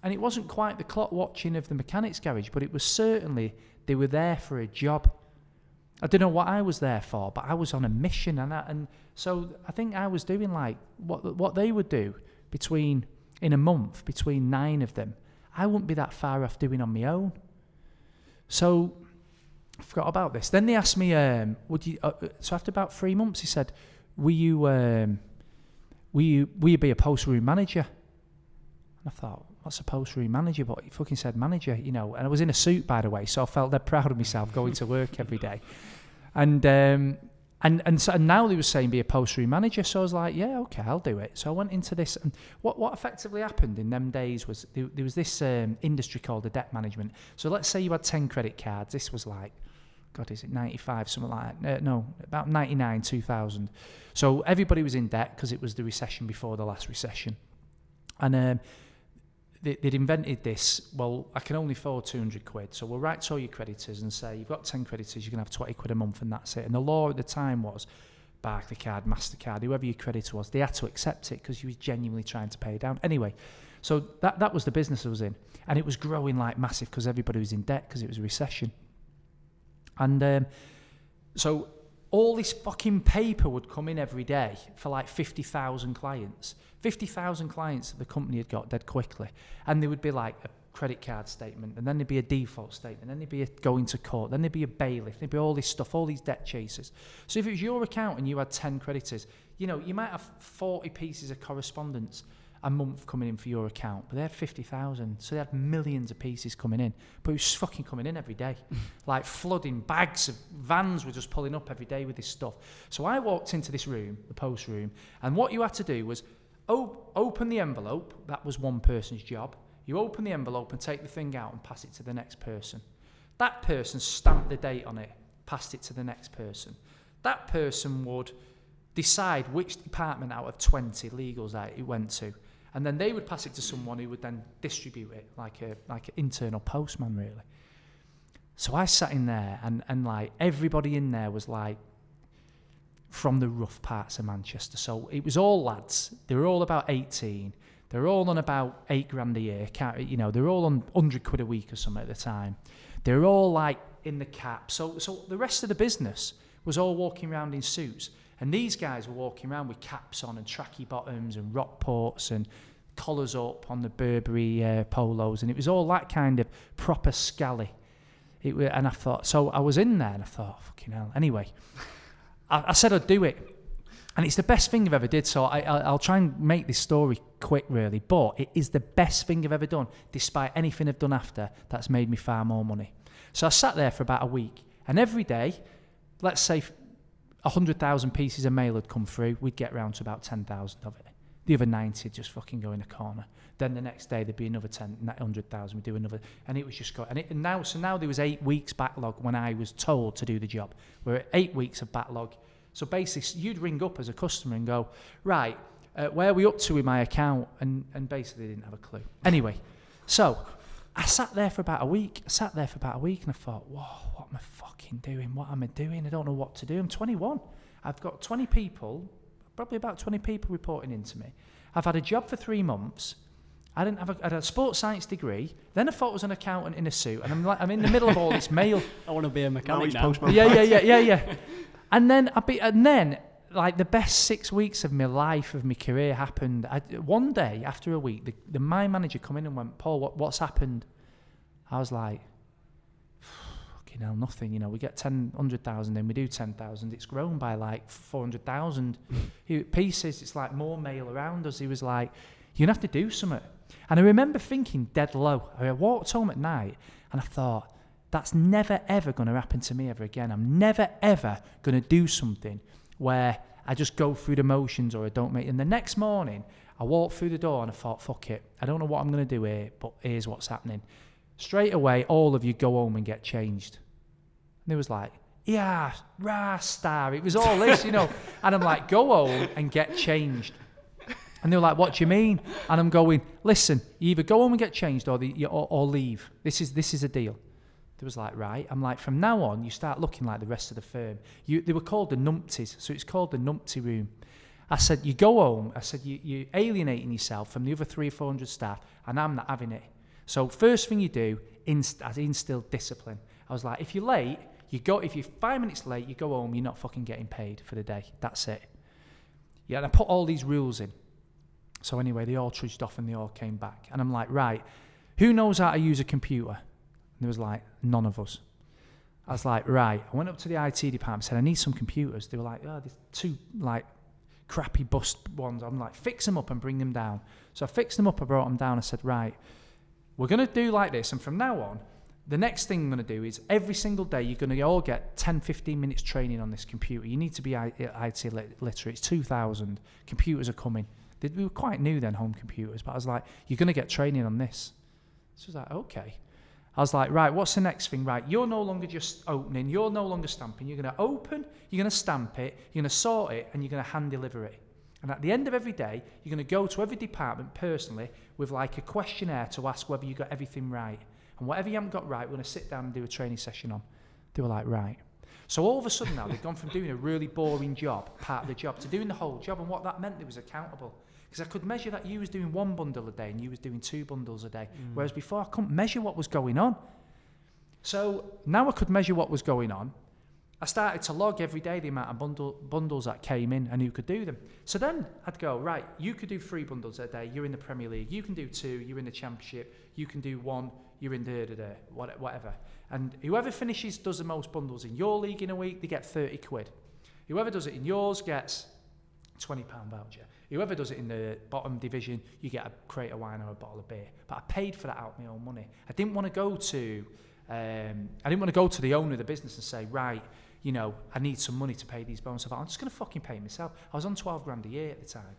it wasn't quite the clock watching of the mechanics garage, but it was certainly they were there for a job. I don't know what I was there for, but I was on a mission, and so I think I was doing like what they would do in a month between 9 of them. I wouldn't be that far off doing on my own. So I forgot about this. Then they asked me, would you? So after about 3 months, he said, "Will you be a post room manager?" And I thought, what's a post room manager? But he fucking said manager, you know. And I was in a suit, by the way, so I felt dead proud of myself going to work every day. And now they were saying be a post room manager. So I was like, yeah, okay, I'll do it. So I went into this. And what effectively happened in them days was there was this industry called the debt management. So let's say you had 10 credit cards. This was like, God, is it 95, something like that? No, about 99, 2000. So everybody was in debt because it was the recession before the last recession. And they'd invented this, well, I can only afford 200 quid, so we'll write to all your creditors and say, you've got 10 creditors, you can have 20 quid a month and that's it. And the law at the time was, Barclaycard, MasterCard, whoever your creditor was, they had to accept it because you was genuinely trying to pay down. Anyway, so that was the business I was in. And it was growing like massive because everybody was in debt because it was a recession. And so all this fucking paper would come in every day for like 50,000 clients. 50,000 clients that the company had got dead quickly. And there would be like a credit card statement, and then there'd be a default statement, then there'd be a going to court, then there'd be a bailiff, there'd be all this stuff, all these debt chasers. So if it was your account and you had 10 creditors, you know, you might have 40 pieces of correspondence a month coming in for your account, but they had 50,000, so they had millions of pieces coming in, but it was fucking coming in every day. Like flooding, bags of vans were just pulling up every day with this stuff. So I walked into this room, the post room, and what you had to do was open the envelope. That was one person's job. You open the envelope and take the thing out and pass it to the next person. That person stamped the date on it, passed it to the next person. That person would decide which department out of 20 legals that it went to. And then they would pass it to someone who would then distribute it, like an internal postman, really. So I sat in there, and like everybody in there was like from the rough parts of Manchester. So it was all lads. They were all about 18. They were all on about $8,000 a year. You know, they were all on 100 quid a week or something at the time. They were all like in the cap. So the rest of the business was all walking around in suits. And these guys were walking around with caps on and tracky bottoms and Rockports and collars up on the Burberry polos. And it was all that kind of proper scally. And I thought, so I was in there and I thought, fucking hell. Anyway, I said I'd do it. And it's the best thing I've ever did. So I'll try and make this story quick, really. But it is the best thing I've ever done, despite anything I've done after that's made me far more money. So I sat there for about a week. And every day, let's say 100,000 pieces of mail had come through, we'd get round to about 10,000 of it. The other 90 would just fucking go in a corner. Then the next day there'd be another 100,000, we'd do another, and it was just go. So now there was 8 weeks backlog when I was told to do the job. We're at 8 weeks of backlog. So basically, you'd ring up as a customer and go, right, where are we up to with my account? And basically they didn't have a clue. Anyway, so I sat there for about a week. And I thought, whoa, what am I fucking doing? What am I doing? I don't know what to do. I'm 21. I've got 20 people, probably about 20 people reporting into me. I've had a job for 3 months. I had a sports science degree. Then I thought I was an accountant in a suit. And I'm in the middle of all this mail. I want to be a mechanic now. Yeah. And then like the best 6 weeks of my life, of my career happened. One day after a week, my manager come in and went, Paul, what's happened? I was like, fucking hell, nothing. You know, we get 100,000 in, we do 10,000. It's grown by like 400,000 pieces. It's like more mail around us. He was like, you're going to have to do something. And I remember thinking dead low. I walked home at night and I thought, that's never, ever going to happen to me ever again. I'm never, ever going to do something where I just go through the motions or I don't make it. And the next morning, I walked through the door and I thought, fuck it. I don't know what I'm going to do here, but here's what's happening. Straight away, all of you go home and get changed. And it was like, yeah, star. It was all this, you know. And I'm like, go home and get changed. And they were like, what do you mean? And I'm going, listen, you either go home and get changed or leave. This is a deal. They was like, right. I'm like, from now on, you start looking like the rest of the firm. They were called the numpties, so it's called the numpty room. I said, you go home. I said, you're alienating yourself from the other 300 or 400 staff, and I'm not having it. So first thing you do, instill discipline. I was like, if you're late, if you're 5 minutes late, you go home, you're not fucking getting paid for the day. That's it. Yeah, and I put all these rules in. So anyway, they all trudged off and they all came back. And I'm like, right, who knows how to use a computer? And there was like, none of us. I was like, right. I went up to the IT department and said, I need some computers. They were like, oh, there's 2 like crappy bust ones. I'm like, fix them up and bring them down. So I fixed them up, I brought them down. I said, right, we're going to do like this. And from now on, the next thing I'm going to do is every single day you're going to all get 10, 15 minutes training on this computer. You need to be IT literate. It's 2000. Computers are coming. We were quite new then, home computers. But I was like, you're going to get training on this. So I was like, okay. I was like, right, what's the next thing? Right, you're no longer just opening. You're no longer stamping. You're going to open, you're going to stamp it, you're going to sort it, and you're going to hand deliver it. And at the end of every day, you're going to go to every department personally with like a questionnaire to ask whether you got everything right. And whatever you haven't got right, we're going to sit down and do a training session on. They were like, right. So all of a sudden now, they've gone from doing a really boring job, part of the job, to doing the whole job. And what that meant, they was accountable. Because I could measure that you was doing 1 bundle a day and you was doing 2 bundles a day. Whereas before, I couldn't measure what was going on. So now I could measure what was going on. I started to log every day the amount of bundles that came in and who could do them. So then I'd go, right, you could do 3 bundles a day, you're in the Premier League. You can do 2, you're in the Championship. You can do 1, you're in whatever. And whoever does the most bundles in your league in a week, they get 30 quid. Whoever does it in yours gets £20 voucher. Whoever does it in the bottom division, you get a crate of wine or a bottle of beer. But I paid for that out of my own money. I didn't want to go to the owner of the business and say, right, you know, I need some money to pay these bonuses. I'm just going to fucking pay myself. I was on 12 grand a year at the time.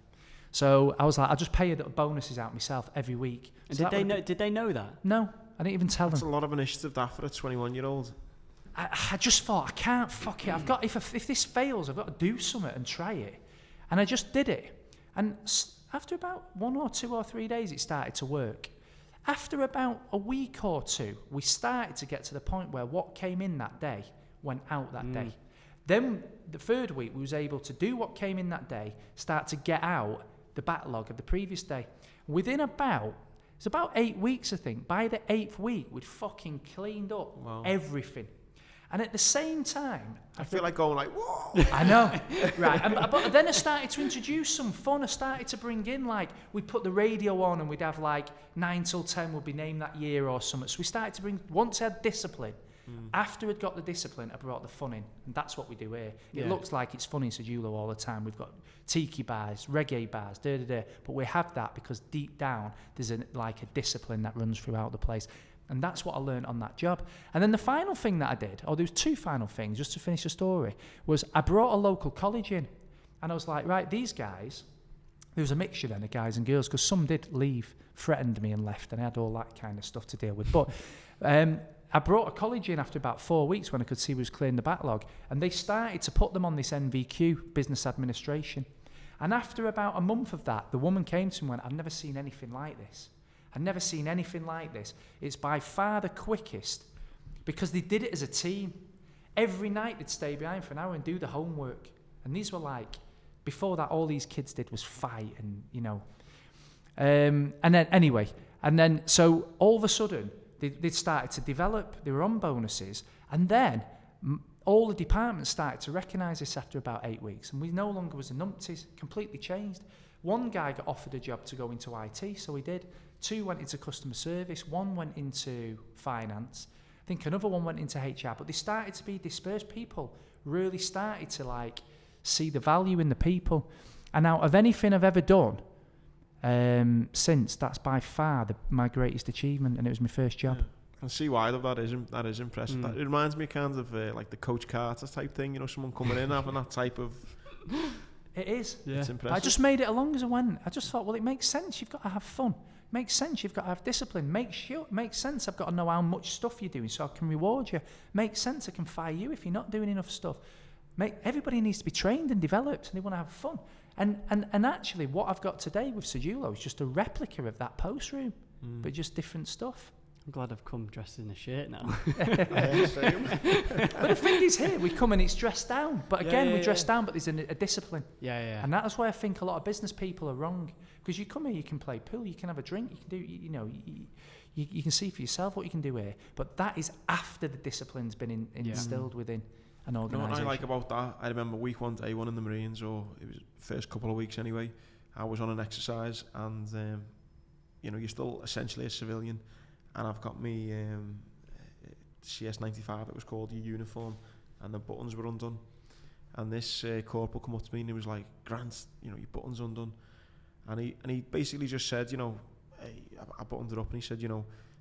So I was like, I'll just pay the bonuses out myself every week. So did they know that? No, I didn't even tell them. That's a lot of initiative that for a 21-year-old. I just thought, I can't, fuck it. I've got, if this fails, I've got to do something and try it. And I just did it. And after about 1 or 2 or 3 days, it started to work. After about a week or 2, we started to get to the point where what came in that day went out that day. Then the 3rd week, we was able to do what came in that day, start to get out the backlog of the previous day. Within about 8 weeks, I think. By the 8th week, we'd fucking cleaned up everything. And at the same time... I feel like going like, whoa! I know, right. But then I started to introduce some fun. I started to bring in, like, we'd put the radio on and we'd have, like, 9 till 10 would be named that year or something. So we started to bring... Once I had discipline, after I'd got the discipline, I brought the fun in. And that's what we do here. It looks like it's fun in Sedulo all the time. We've got tiki bars, reggae bars, but we have that because deep down, there's a discipline that runs throughout the place. And that's what I learned on that job. And then the final thing that I did, there was 2 final things, just to finish the story, was I brought a local college in. And I was like, right, these guys, there was a mixture then of guys and girls, because some did leave, threatened me and left, and I had all that kind of stuff to deal with. But I brought a college in after about 4 weeks when I could see we was clearing the backlog. And they started to put them on this NVQ, business administration. And after about a month of that, the woman came to me and went, I've never seen anything like this. I've never seen anything like this. It's by far the quickest because they did it as a team. Every night they'd stay behind for an hour and do the homework. And these were like, before that, all these kids did was fight and, you know. And then so all of a sudden, they'd started to develop. They were on bonuses. And then all the departments started to recognise this after about 8 weeks. And we no longer was the numpties, completely changed. One guy got offered a job to go into IT, so he did. 2 went into customer service, 1 went into finance, I think another one went into HR, but they started to be dispersed. People really started to like see the value in the people. And out of anything I've ever done since, that's by far my greatest achievement, and it was my first job. Yeah. I can see why that is impressive. It reminds me kind of like the Coach Carter type thing, you know, someone coming in having that type of... It is. Yeah. It's impressive. I just made it along as I went. I just thought, well, it makes sense. You've got to have fun. Makes sense. You've got to have discipline. Makes sense. I've got to know how much stuff you're doing so I can reward you. Makes sense. I can fire you if you're not doing enough stuff. Everybody needs to be trained and developed, and they want to have fun. And actually, what I've got today with Sedulo is just a replica of that post room, but just different stuff. I'm glad I've come dressed in a shirt now. Yeah, same. But the thing is here, we come and it's dressed down. But again, we dress down, but there's a discipline. Yeah. And that's why I think a lot of business people are wrong. Because you come here, you can play pool, you can have a drink, you can do, you can see for yourself what you can do here. But that is after the discipline's been instilled within an organisation. You know what I like about that? I remember week 1, day 1 in the Marines, or it was the first couple of weeks anyway, I was on an exercise and, you're still essentially a civilian. And I've got me CS95, it was called, your uniform, and the buttons were undone. And this corporal come up to me and he was like, Grant, your button's undone. And he basically just said, hey, I buttoned it up, and he said,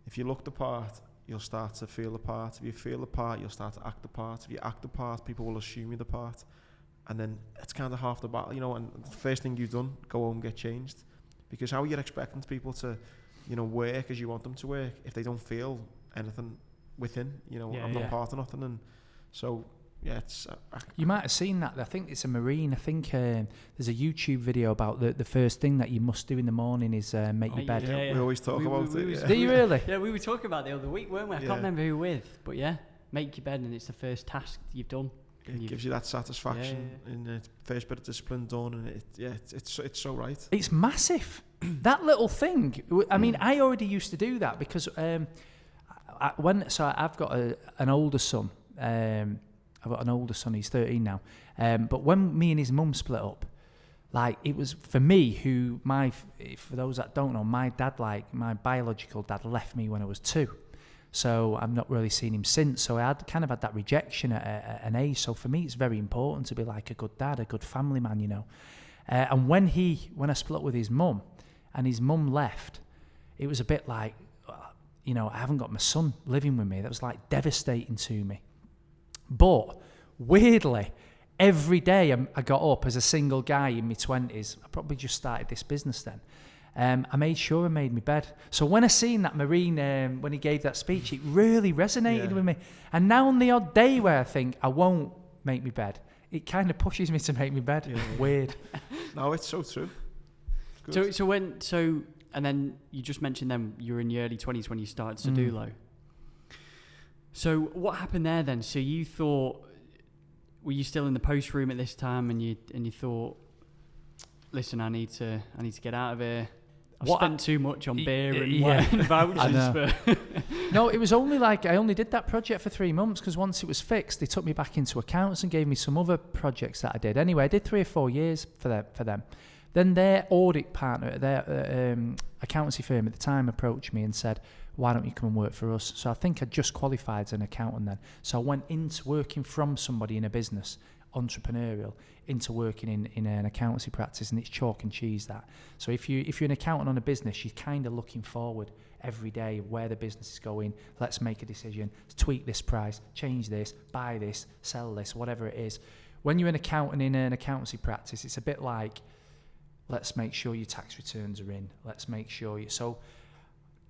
if you look the part, you'll start to feel the part. If you feel the part, you'll start to act the part. If you act the part, people will assume you're the part. And then it's kind of half the battle, and the first thing you've done, go home, get changed. Because how you're expecting people to, work as you want them to work if they don't feel anything within, I'm not part of nothing. And so yeah, it's... you might have seen that. I think it's a Marine. I think there's a YouTube video about the first thing that you must do in the morning is make your bed. Yeah. We always talk about it. Do you really? Yeah, we were talking about it the other week, weren't we? I can't remember who with, but yeah, make your bed and it's the first task you've done. It gives you that satisfaction in the first bit of discipline done, and it's so right. It's massive. That little thing. I mean, I already used to do that because I've got an older son. I've got an older son. He's 13 now. But when me and his mum split up, like it was for me. For those that don't know, my dad, like my biological dad, left me when I was 2. So I've not really seen him since. So I had that rejection at an age. So for me, it's very important to be like a good dad, a good family man, you know. And when I split up with his mum, and his mum left, it was a bit like, you know, I haven't got my son living with me. That was like devastating to me. But weirdly, every day I got up as a single guy in my 20s. I probably just started this business then. I made sure I made my bed. So when I seen that Marine, when he gave that speech, it really resonated with me. And now on the odd day where I think I won't make my bed, it kind of pushes me to make my bed. Yeah. Weird. No, it's so true. And then you just mentioned then you were in your early 20s when you started Sedulo. So what happened there then? So you thought, were you still in the post room at this time, and you thought, listen, I need to get out of here. I've spent too much on beer and vouchers. No, it was only like I only did that project for 3 months because once it was fixed, they took me back into accounts and gave me some other projects that I did. Anyway, I did 3 or 4 years for them. Then their audit partner, their accountancy firm at the time, approached me and said, why don't you come and work for us? So I think I just qualified as an accountant then. So I went into working from somebody in a business, entrepreneurial, into working in an accountancy practice, and it's chalk and cheese that. So if you're an accountant on a business, you're kind of looking forward every day where the business is going. Let's make a decision, tweak this price, change this, buy this, sell this, whatever it is. When you're an accountant in an accountancy practice, it's a bit like, let's make sure your tax returns are in. Let's make sure so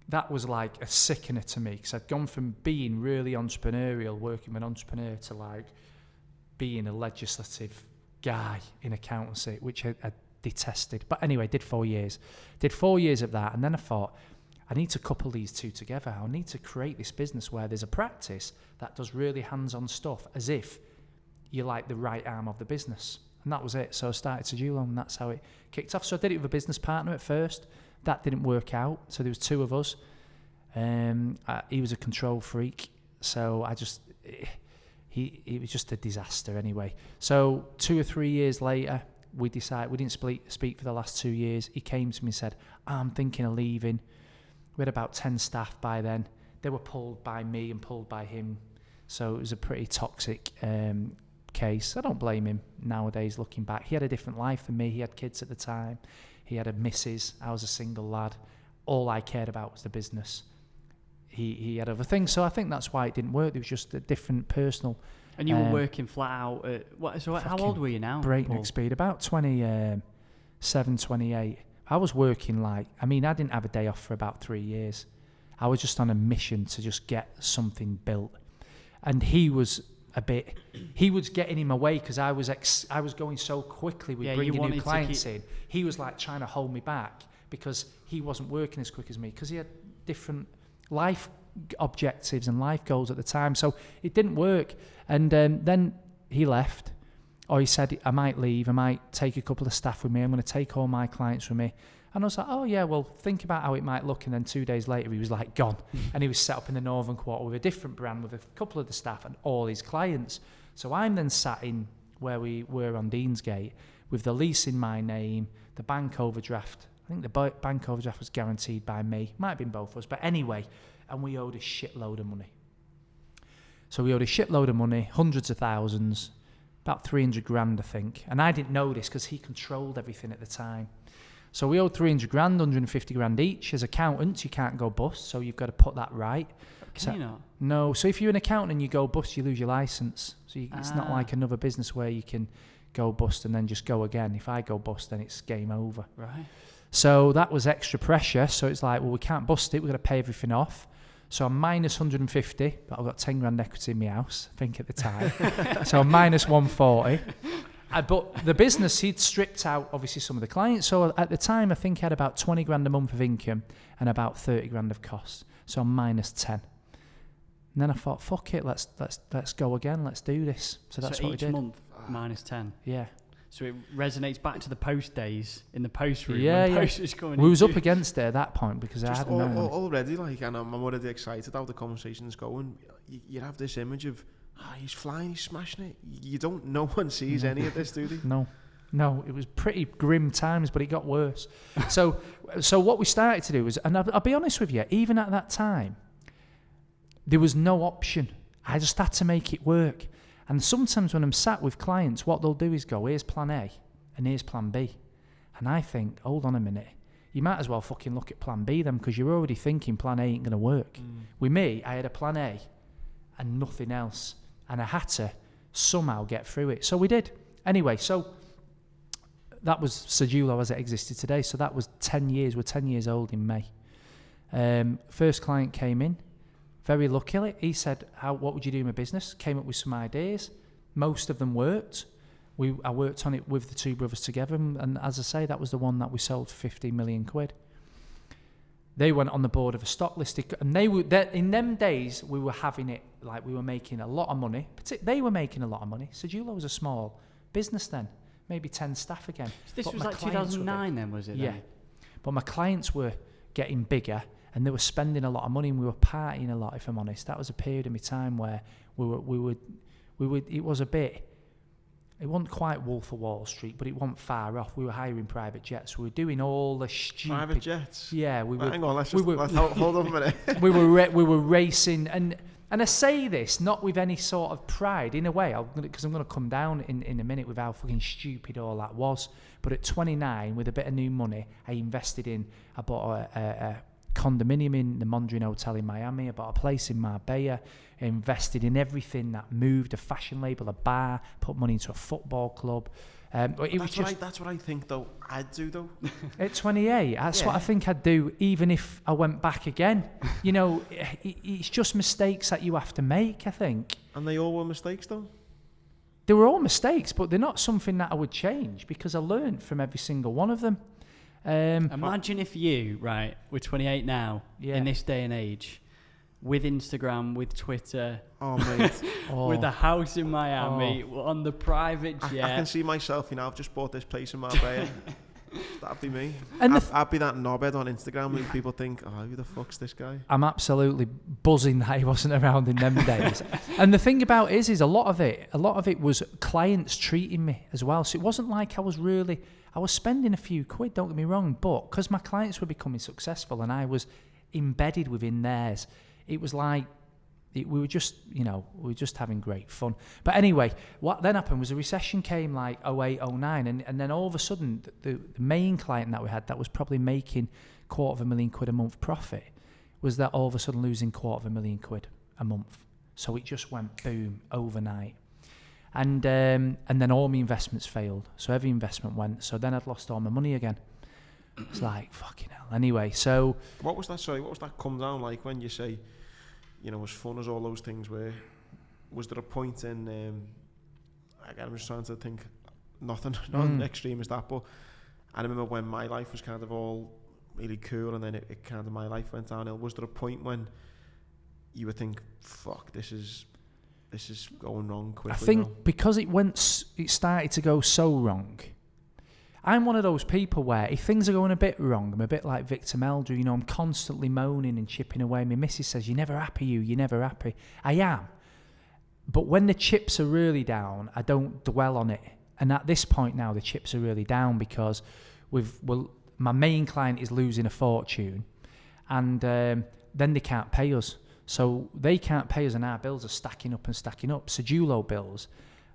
that was like a sickener to me, because I'd gone from being really entrepreneurial, working with an entrepreneur, to like being a legislative guy in accountancy, which I detested. But anyway, did 4 years. Did 4 years of that, and then I thought, I need to couple these two together. I need to create this business where there's a practice that does really hands-on stuff, as if you're like the right arm of the business. And that was it. So I started Sedulo, and that's how it kicked off. So I did it with a business partner at first. That didn't work out. So there was 2 of us. He was a control freak. So he was just a disaster anyway. So 2 or 3 years later, we decided, we didn't speak for the last 2 years. He came to me and said, I'm thinking of leaving. We had about 10 staff by then. They were pulled by me and pulled by him. So it was a pretty toxic case. I don't blame him nowadays looking back. He had a different life than me. He had kids at the time. He had a missus. I was a single lad. All I cared about was the business. He had other things. So I think that's why it didn't work. It was just a different personal. And you were working flat out how old were you now? Breakneck speed, about 27, 28. I was working I didn't have a day off for about 3 years. I was just on a mission to just get something built. And he was getting in my way because I was going so quickly with bringing new clients in. He was like trying to hold me back because he wasn't working as quick as me because he had different life objectives and life goals at the time. So it didn't work. And then he left, or he said, I might leave, I might take a couple of staff with me, I'm going to take all my clients with me. And I was like, oh yeah, well, think about how it might look. And then 2 days later, he was like gone. And he was set up in the Northern Quarter with a different brand, with a couple of the staff and all his clients. So I'm then sat in where we were on Deansgate with the lease in my name, the bank overdraft. I think the bank overdraft was guaranteed by me. Might have been both of us. But anyway, and we owed a shitload of money. So we owed a shitload of money, hundreds of thousands, about 300 grand, I think. And I didn't know this because he controlled everything at the time. So we owed 300 grand, 150 grand each. As accountants, you can't go bust, so you've got to put that right. Can you not? No. So if you're an accountant and you go bust, you lose your license. So it's not like another business where you can go bust and then just go again. If I go bust, then it's game over. Right. So that was extra pressure. So it's like, well, we can't bust it. We've got to pay everything off. So I'm minus 150, but I've got 10 grand equity in my house, I think at the time. So I'm minus 140. But the business, he'd stripped out obviously some of the clients. So at the time, I think he had about 20 grand a month of income and about 30 grand of costs. So I'm minus 10. And then I thought, fuck it, let's go again, let's do this. So that's what we did. Each month, minus 10. Yeah. So it resonates back to the post days in the post room. Yeah, Post was going we was up against it at that point because I hadn't known. Already, like, and I'm already excited how the conversation's going. You have this image of, he's flying, he's smashing it. You don't, no one sees any of this, do they? No, it was pretty grim times, but it got worse. So what we started to do was, and I'll be honest with you, even at that time, there was no option. I just had to make it work. And sometimes when I'm sat with clients, what they'll do is go, here's plan A and here's plan B. And I think, hold on a minute, you might as well fucking look at plan B then, because you're already thinking plan A ain't going to work. With me, I had a plan A and nothing else. And I had to somehow get through it. So we did. Anyway, so that was Sedulo as it existed today. So that was 10 years. We're 10 years old in May. First client came in. Very luckily, he said, what would you do in my business? Came up with some ideas. Most of them worked. I worked on it with the two brothers together. And as I say, that was the one that we sold for 15 million quid. They went on the board of a stock listing. And in them days, we were having it, like we were making a lot of money. They were making a lot of money. Sedulo was a small business then. Maybe 10 staff again. So this was like 2009 then, was it? Yeah. But my clients were getting bigger. And they were spending a lot of money, and we were partying a lot, if I'm honest. That was a period of my time where we would. It was a bit. It wasn't quite Wolf of Wall Street, but it wasn't far off. We were hiring private jets. We were doing all the stupid. Private jets. Yeah, we were. Hang on, let's hold on a minute. we were racing, and I say this not with any sort of pride, in a way, because I'm going to come down in a minute with how fucking stupid all that was. But at 29, with a bit of new money, I invested in. I bought a condominium in the Mondrian Hotel in Miami. I bought a place in Marbella, invested in everything that moved, a fashion label, a bar, put money into a football club. That's what I think though I'd do though. At 28, that's what I think I'd do, even if I went back again. You know, it's just mistakes that you have to make, I think. And they all were mistakes though? They were all mistakes, but they're not something that I would change because I learned from every single one of them. Imagine if you, right, we're 28 now, in this day and age, with Instagram, with Twitter, with a house in Miami, on the private jet. I can see myself, I've just bought this place in Marbella. That'd be me. And I'd be that knobhead on Instagram who people think, who the fuck's this guy? I'm absolutely buzzing that he wasn't around in them days. And the thing about it is a lot of it was clients treating me as well. So it wasn't like I was spending a few quid, don't get me wrong, but because my clients were becoming successful and I was embedded within theirs, it was like we were just having great fun. But anyway, what then happened was a recession came like 08, 09, and then all of a sudden the main client that we had that was probably making £250,000 a month profit was that all of a sudden losing £250,000 a month. So it just went boom overnight. And then all my investments failed. So every investment went. So then I'd lost all my money again. It's like, fucking hell. Anyway, so... What was that come down like when you say, as fun as all those things were? Was there a point in... again, I'm just trying to think, not extreme as that, but I remember when my life was kind of all really cool and then it kind of, my life went downhill. Was there a point when you would think, fuck, this is going wrong quickly? I think because it started to go so wrong. I'm one of those people where if things are going a bit wrong, I'm a bit like Victor Meldrew, I'm constantly moaning and chipping away. My missus says, you're never happy. I am. But when the chips are really down, I don't dwell on it. And at this point now, the chips are really down because my main client is losing a fortune and then they can't pay us. So they can't pay us and our bills are stacking up. Sedulo bills,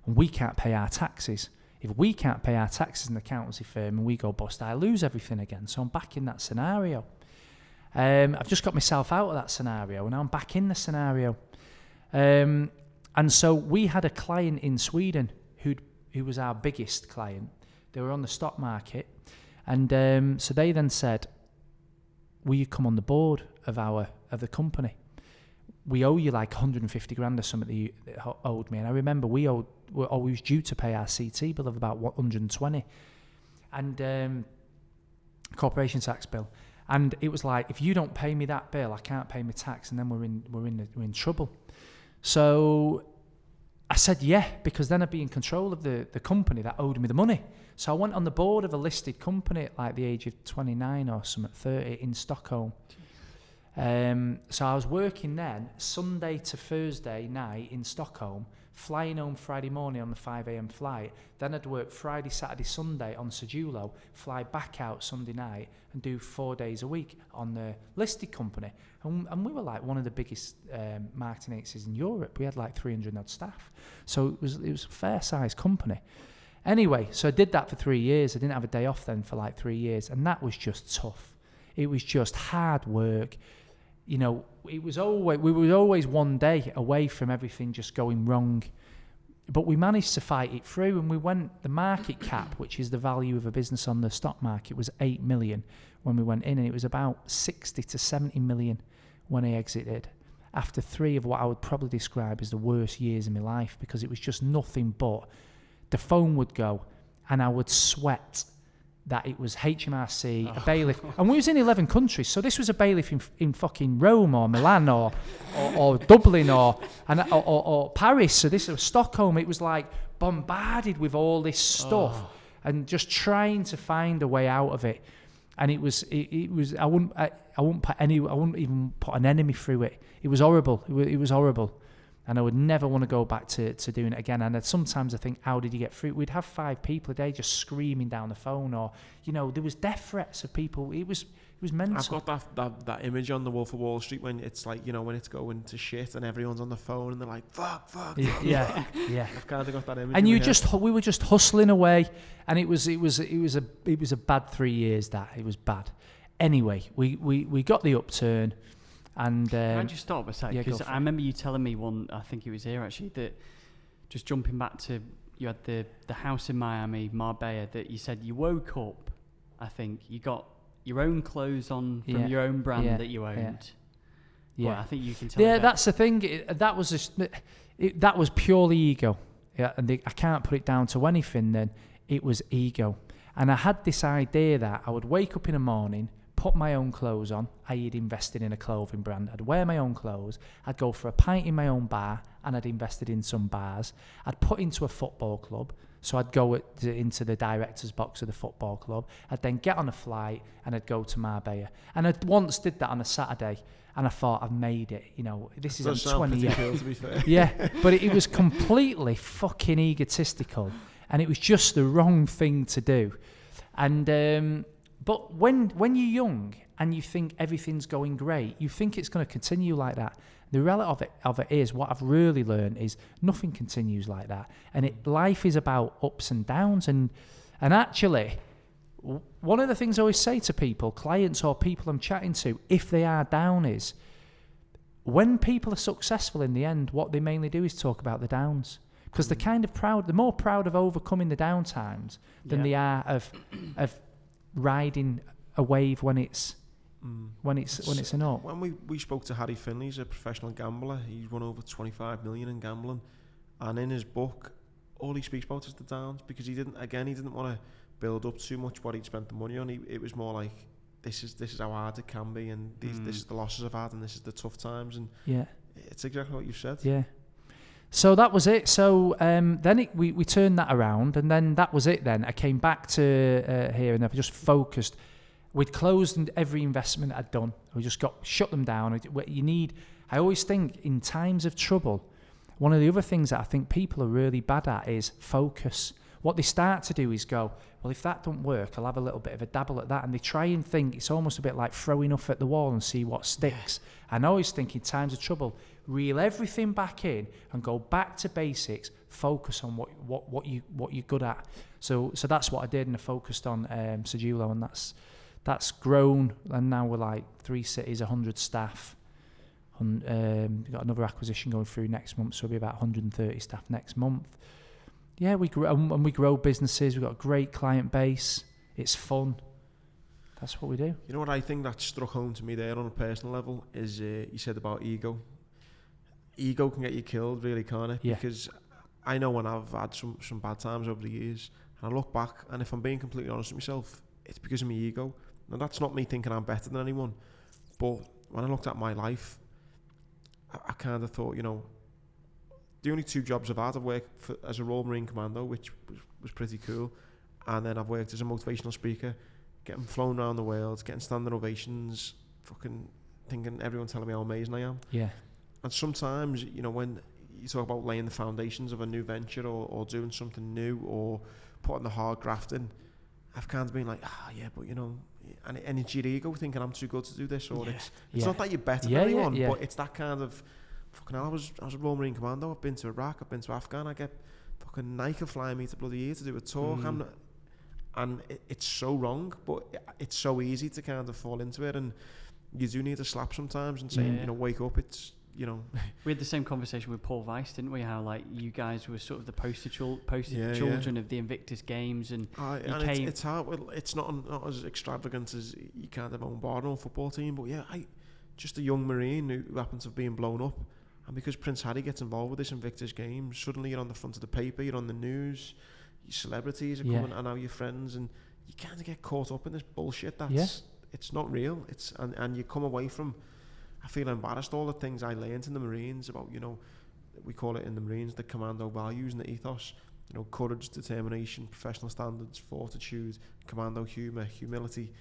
and we can't pay our taxes. If we can't pay our taxes in the accountancy firm and we go bust, I lose everything again. So I'm back in that scenario. I've just got myself out of that scenario and I'm back in the scenario. And so we had a client in Sweden who was our biggest client. They were on the stock market. And so they then said, will you come on the board of the company? we owe you like 150 grand or something that you owed me. And I remember we was due to pay our CT bill of about 120 and corporation tax bill. And it was like, if you don't pay me that bill, I can't pay my tax, and then we're in trouble. So I said yeah, because then I'd be in control of the company that owed me the money. So I went on the board of a listed company at like the age of 29 or something, 30 in Stockholm. So I was working then Sunday to Thursday night in Stockholm, flying home Friday morning on the 5 a.m. flight. Then I'd work Friday, Saturday, Sunday on Sedulo, fly back out Sunday night and do 4 days a week on the listed company. And we were like one of the biggest marketing agencies in Europe. We had like 300 odd staff. So it was a fair sized company. Anyway, so I did that for 3 years. I didn't have a day off then for like 3 years. And that was just tough. It was just hard work. You know, we were always one day away from everything just going wrong. But we managed to fight it through, and the market cap, which is the value of a business on the stock market, was 8 million when we went in, and it was about 60 to 70 million when I exited after 3 of what I would probably describe as the worst years of my life, because it was just nothing but the phone would go and I would sweat that it was HMRC, a bailiff. And we was in 11 countries, so this was a bailiff in fucking Rome or Milan or Dublin or Paris. So this was Stockholm. It was like bombarded with all this stuff and just trying to find a way out of it. And it was I wouldn't even put an enemy through it. It was horrible. It was horrible. And I would never want to go back to doing it again. And sometimes I think, how did you get through? We'd have 5 people a day just screaming down the phone, or, you know, there was death threats of people. It was mental. I've got that image on the Wolf of Wall Street when it's like, you know, when it's going to shit and everyone's on the phone and they're like, fuck. Yeah. I've kind of got that image. And we were just hustling away, and it was a bad 3 years. That it was bad. Anyway, we got the upturn. And can I just stop a sec? Because I remember you telling me one, I think it was here actually, that just jumping back to, you had the house in Miami, Marbella, that you said you woke up, I think, you got your own clothes on from your own brand that you owned. Yeah. But I think you can tell me. Yeah, that's the thing. That was purely ego. Yeah, and I can't put it down to anything then. It was ego. And I had this idea that I would wake up in the morning, put my own clothes on. I had invested in a clothing brand. I'd wear my own clothes. I'd go for a pint in my own bar, and I'd invested in some bars. I'd put into a football club, so I'd go into the director's box of the football club. I'd then get on a flight, and I'd go to Marbella. And I once did that on a Saturday, and I thought, I've made it. You know, this is 20 years. Cool, to be fair. Yeah, but it was completely fucking egotistical, and it was just the wrong thing to do. And but when you're young and you think everything's going great, you think it's going to continue like that. The reality of it is, what I've really learned is nothing continues like that. And life is about ups and downs. And actually, one of the things I always say to people, clients or people I'm chatting to, if they are down, is when people are successful in the end, what they mainly do is talk about the downs. Because they're more proud of overcoming the down times than they are of riding a wave when it's an up. When we spoke to Harry Finley, he's a professional gambler. He's won over 25 million in gambling, and in his book, all he speaks about is the downs, because he didn't want to build up too much what he'd spent the money on. It was more like, this is how hard it can be, and this is the losses I've had, and this is the tough times, and it's exactly what you've said. Yeah. So that was it. So then we turned that around, and then that was it. Then I came back to here, and I've just focused. We'd closed every investment I'd done. We just shut them down. I always think in times of trouble, one of the other things that I think people are really bad at is focus. What they start to do is go, well, if that don't work, I'll have a little bit of a dabble at that. And they try and think it's almost a bit like throwing off at the wall and see what sticks. And I always think in times of trouble, reel everything back in and go back to basics. Focus on what you're good at. So that's what I did, and I focused on Sedulo, and that's grown. And now we're like 3 cities, 100 staff. We've got another acquisition going through next month, so we'll be about 130 staff next month. Yeah, we grow businesses. We've got a great client base. It's fun. That's what we do. You know what I think that struck home to me there on a personal level is you said about ego. ego can get you killed, really, can't it? Yeah. Because I know when I've had some bad times over the years, and I look back, and if I'm being completely honest with myself, it's because of my ego. And that's not me thinking I'm better than anyone. But when I looked at my life, I kind of thought, you know, the only 2 jobs I've had, I've worked as a Royal Marine Commando, which was pretty cool. And then I've worked as a motivational speaker, getting flown around the world, getting standing ovations, fucking thinking everyone telling me how amazing I am. Yeah. And sometimes, you know, when you talk about laying the foundations of a new venture or doing something new or putting the hard graft in, I've kind of been like, yeah, but you know, and it's your ego thinking I'm too good to do this, or it's not that you're better than anyone, but it's that kind of, fucking hell, I was a Royal Marine Commando, I've been to Iraq, I've been to Afghan, I get fucking Nike flying me to bloody ear to do a talk, and it's so wrong, but it's so easy to kind of fall into it, and you do need a slap sometimes and saying, you know, wake up, it's, you know. We had the same conversation with Paul Weiss, didn't we? How like you guys were sort of the poster children of the Invictus Games, and it's hard. Well, it's not as extravagant as you kind of own Barnwell football team, but just a young Marine who happens to have been blown up, and because Prince Harry gets involved with this Invictus Games, suddenly you're on the front of the paper, you're on the news, your celebrities are coming, and now your friends, and you kind of get caught up in this bullshit that's it's not real. It's and you come away from. I feel embarrassed. All the things I learned in the Marines about, you know, we call it in the Marines the commando values and the ethos, you know, courage, determination, professional standards, fortitude, commando humour, humility,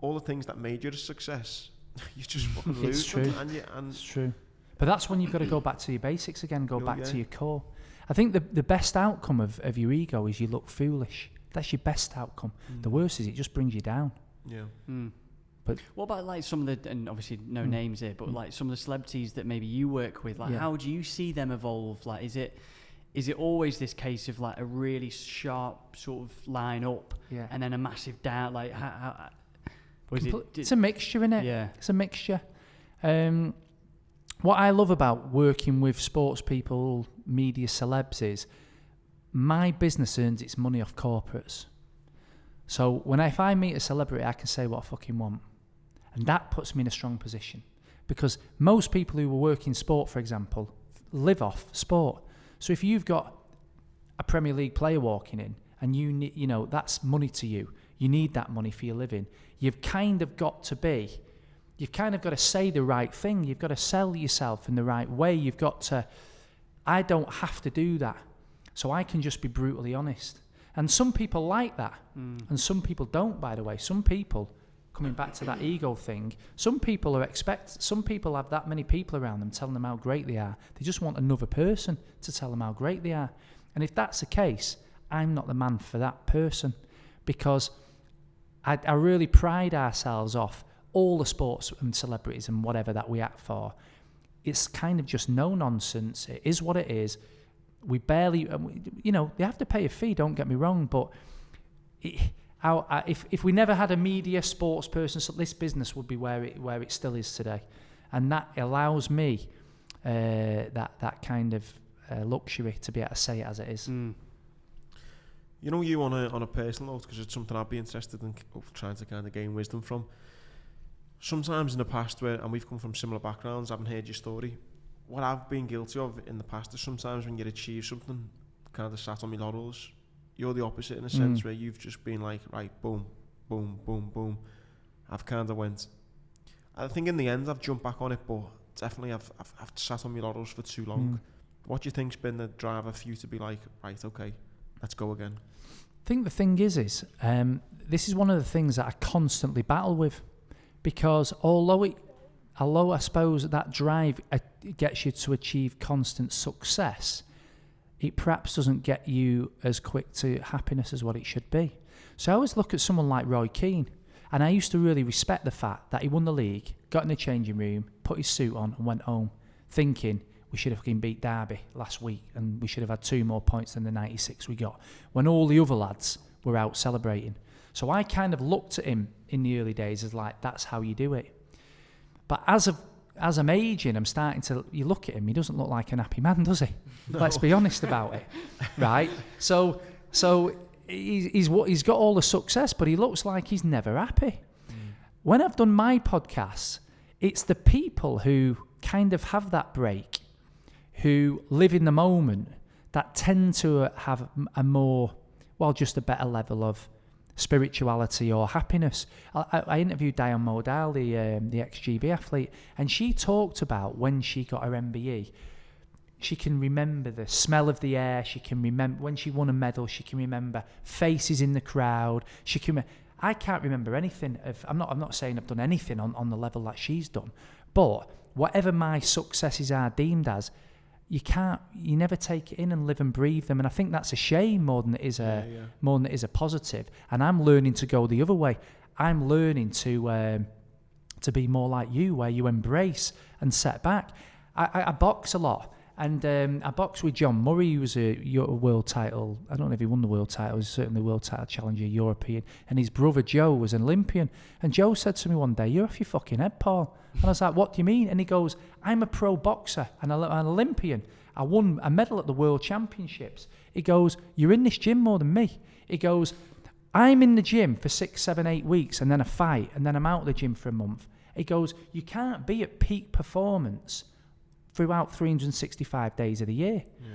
all the things that made you a success, you just fucking lose them. It's true. But that's when you've got to go back to your basics again, go back to your core. I think the best outcome of your ego is you look foolish. That's your best outcome. The worst is it just brings you down. Yeah. But what about like some of the, and obviously no names here, but like some of the celebrities that maybe you work with, like how do you see them evolve? Like is it always this case of like a really sharp sort of line up and then a massive down? Like how it's a mixture, isn't it? Yeah. It's a mixture. What I love about working with sports people, media celebs is my business earns its money off corporates. So if I meet a celebrity, I can say what I fucking want. And that puts me in a strong position. Because most people who work in sport, for example, live off sport. So if you've got a Premier League player walking in and you know, that's money to you, you need that money for your living, you've kind of got to say the right thing. You've got to sell yourself in the right way. I don't have to do that. So I can just be brutally honest. And some people like that, and some people don't, by the way. Some people, coming back to that ego thing, some people have that many people around them telling them how great they are. They just want another person to tell them how great they are. And if that's the case, I'm not the man for that person, because I really pride ourselves off all the sports and celebrities and whatever that we act for. It's kind of just no nonsense. It is what it is. We barely, you know, they have to pay a fee, don't get me wrong, but if we never had a media sports person, so this business would be where it still is today. And that allows me that kind of luxury to be able to say it as it is. You know, you on a personal note, because it's something I'd be interested in trying to kind of gain wisdom from. Sometimes in the past, and we've come from similar backgrounds, I haven't heard your story. What I've been guilty of in the past is sometimes when you achieve something, kind of sat on my laurels. You're the opposite in a sense, where you've just been like, right, boom, boom, boom, boom. I've kind of went. I think in the end I've jumped back on it, but definitely I've sat on my laurels for too long. What do you think's been the driver for you to be like, right, okay, let's go again? I think the thing is this is one of the things that I constantly battle with, because although I suppose that drive gets you to achieve constant success, it perhaps doesn't get you as quick to happiness as what it should be. So I always look at someone like Roy Keane, and I used to really respect the fact that he won the league, got in the changing room, put his suit on and went home thinking we should have beat Derby last week and we should have had 2 more points than the 96 we got, when all the other lads were out celebrating. So I kind of looked at him in the early days as like, that's how you do it. But as I'm aging, I'm starting to, you look at him, he doesn't look like an happy man, does he? No. Let's be honest about it, right? So he's got all the success, but he looks like he's never happy. When I've done my podcasts, it's the people who kind of have that break who live in the moment that tend to have a more, well, just a better level of spirituality or happiness. I interviewed Diane Modal, the ex-GB athlete, and she talked about when she got her MBE, she can remember the smell of the air, she can remember when she won a medal, she can remember faces in the crowd, I can't remember anything I'm not saying I've done anything on the level that she's done, but whatever my successes are deemed as, you never take it in and live and breathe them, and I think that's a shame more than it is a positive. And I'm learning to go the other way. I'm learning to be more like you, where you embrace and set back. I box a lot, and I boxed with John Murray, who was a world title. I don't know if he won the world title. He was certainly world title challenger, European. And his brother Joe was an Olympian. And Joe said to me one day, "You're off your fucking head, Paul." And I was like, "What do you mean?" And he goes, "I'm a pro boxer and an Olympian. I won a medal at the World Championships." He goes, "You're in this gym more than me." He goes, "I'm in the gym for 6, 7, 8 weeks and then a fight and then I'm out of the gym for a month." He goes, "You can't be at peak performance throughout 365 days of the year." Yeah.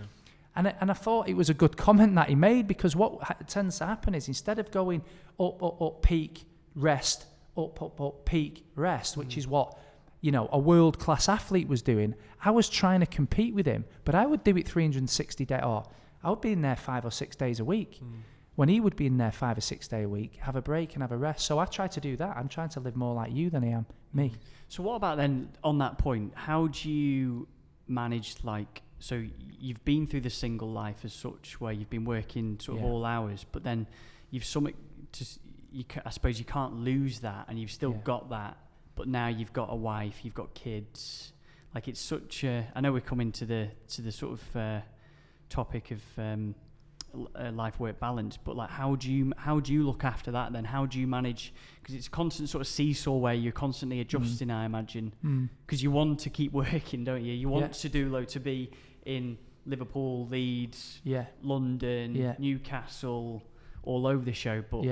And I thought it was a good comment that he made, because what tends to happen is, instead of going up, peak, rest, up, peak, rest, which is what a world-class athlete was doing, I was trying to compete with him, but I would do it 360 days, or I would be in there 5 or 6 days a week, when he would be in there 5 or 6 days a week, have a break and have a rest. So I try to do that. I'm trying to live more like you than I am me. So what about then, on that point, how do you manage, so you've been through the single life as such, where you've been working sort of all hours, but then you've I suppose you can't lose that, and you've still got that, but now you've got a wife, you've got kids. It's such a, I know we're coming to the sort of topic of life-work balance, but how do you look after that then? How do you manage, because it's a constant sort of seesaw where you're constantly adjusting, I imagine, because you want to keep working, don't you? You want Sedulo to be in Liverpool, Leeds, London, Newcastle, all over the show, but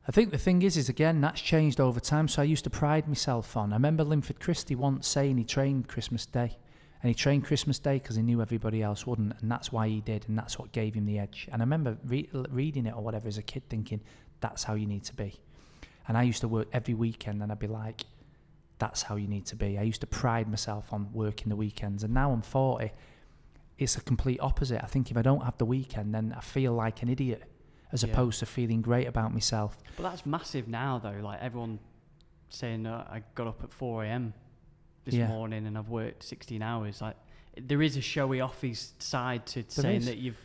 I think the thing is again, that's changed over time. So I used to pride myself on, I remember Linford Christie once saying he trained Christmas Day. And he trained Christmas Day because he knew everybody else wouldn't, and that's why he did, and that's what gave him the edge. And I remember reading it or whatever as a kid, thinking, that's how you need to be. And I used to work every weekend, and I'd be like, that's how you need to be. I used to pride myself on working the weekends, and now I'm 40, it's a complete opposite. I think if I don't have the weekend, then I feel like an idiot, as opposed to feeling great about myself. But that's massive now, though. Everyone saying, I got up at 4 a.m. this morning and I've worked 16 hours. There is a showy office side to saying that you've...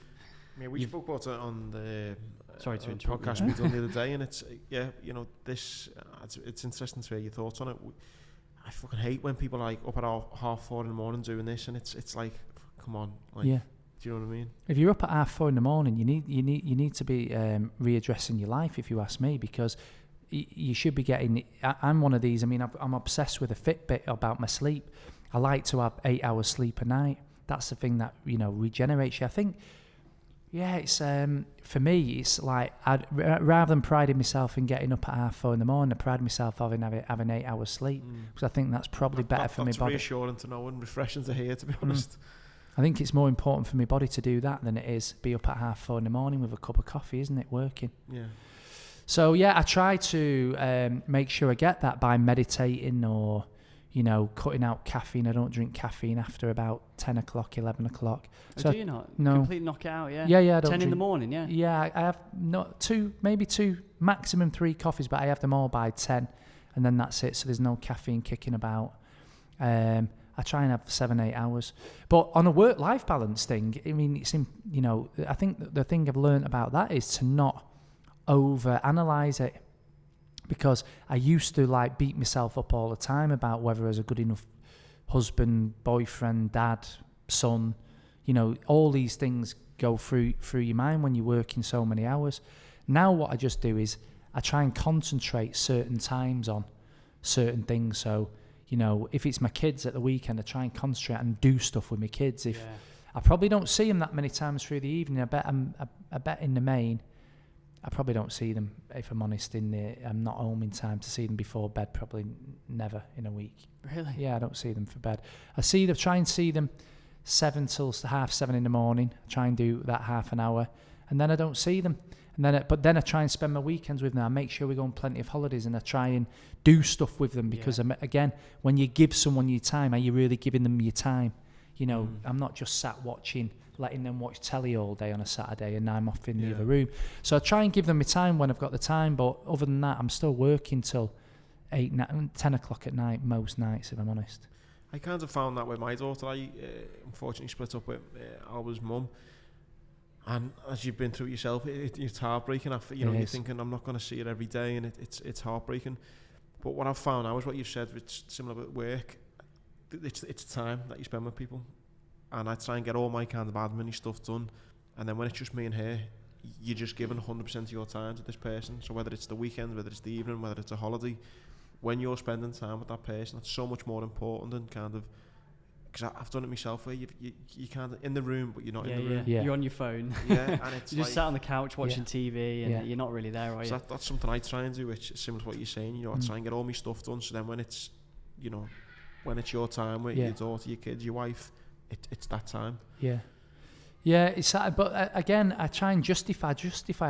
Yeah, we spoke about it on the podcast we done the other day, and it's it's interesting to hear your thoughts on it. I fucking hate when people are up at 4:30 in the morning doing this, and it's like, come on, do you know what I mean? If you're up at 4:30 in the morning, you need to be readdressing your life, if you ask me, because you should be getting... I'm one of these. I mean, I'm obsessed with a Fitbit about my sleep. I like to have 8 hours sleep a night. That's the thing that regenerates you. I think, it's for me, it's like rather than priding myself in getting up at 4:30 in the morning, I pride myself having 8 hours sleep, because I think that's probably better for my body. That's reassuring to know and refreshing to hear, to be honest. I think it's more important for my body to do that than it is be up at 4:30 in the morning with a cup of coffee, isn't it? Working. Yeah. So I try to make sure I get that by meditating or, cutting out caffeine. I don't drink caffeine after about 10 o'clock, 11 o'clock. So do you not? No. Completely knock it out, Yeah, I don't 10 in the morning, yeah? Yeah, I have maybe two, maximum 3 coffees, but I have them all by 10, and then that's it. So there's no caffeine kicking about. I try and have 7-8 hours. But on a work-life balance thing, I mean, I think the thing I've learned about that is to not over-analyse it, because I used to beat myself up all the time about whether I was a good enough husband, boyfriend, dad, son. All these things go through your mind when you're working so many hours. Now what I just do is I try and concentrate certain times on certain things. So if it's my kids at the weekend, I try and concentrate and do stuff with my kids. I probably don't see them that many times through the evening, I bet in the main I probably don't see them, if I'm honest. I'm not home in time to see them before bed. Probably never in a week. Really? Yeah, I don't see them for bed. Try and see them 7 till 7:30 in the morning. I try and do that half an hour, and then I don't see them. But then I try and spend my weekends with them. I make sure we go on plenty of holidays, and I try and do stuff with them because again, when you give someone your time, are you really giving them your time? You know, I'm not just sat letting them watch telly all day on a Saturday and I'm off in the other room. So I try and give them my time when I've got the time, but other than that, I'm still working till 10 o'clock at night most nights, if I'm honest. I kind of found that with my daughter. I unfortunately split up with Alba's mum, and as you've been through it yourself, it's heartbreaking. After you're thinking, I'm not going to see her every day, and it's heartbreaking. But what I've found now is what you've said, it's similar with work. It's time that you spend with people, and I try and get all my kind of admin stuff done, and then when it's just me and her, you're just giving 100% of your time to this person. So whether it's the weekend, whether it's the evening, whether it's a holiday, when you're spending time with that person, that's so much more important than kind of, because I've done it myself where you kind of in the room but you're not in the room. You're on your phone. And it's you just sat on the couch watching TV and you're not really there, are you? So that's something I try and do, which is similar to what you're saying. I try and get all my stuff done, so then when it's when it's your time with your daughter, your kids, your wife, it's that time. It's but again, I try and justify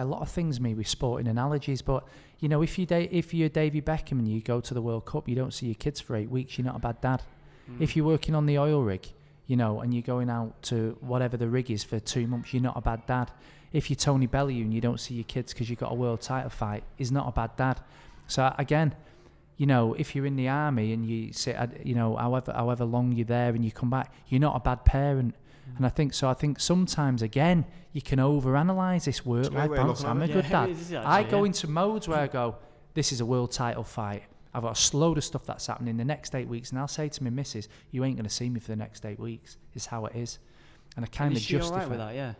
a lot of things with sporting analogies. But if you're David Beckham and you go to the World Cup, you don't see your kids for 8 weeks, you're not a bad dad. If you're working on the oil rig, and you're going out to whatever the rig is for 2 months, you're not a bad dad. If you're Tony Bellew and you don't see your kids because you've got a world title fight, he's not a bad dad. So again, if you're in the army and you sit, however long you're there and you come back, you're not a bad parent. And I think sometimes, again, you can overanalyze this work-life balance. I'm a good dad. I go into modes where I go, this is a world title fight. I've got a load of stuff that's happening the next 8 weeks, and I'll say to my missus, you ain't going to see me for the next 8 weeks. It's how it is. And I kind of justify. Is she all right with that,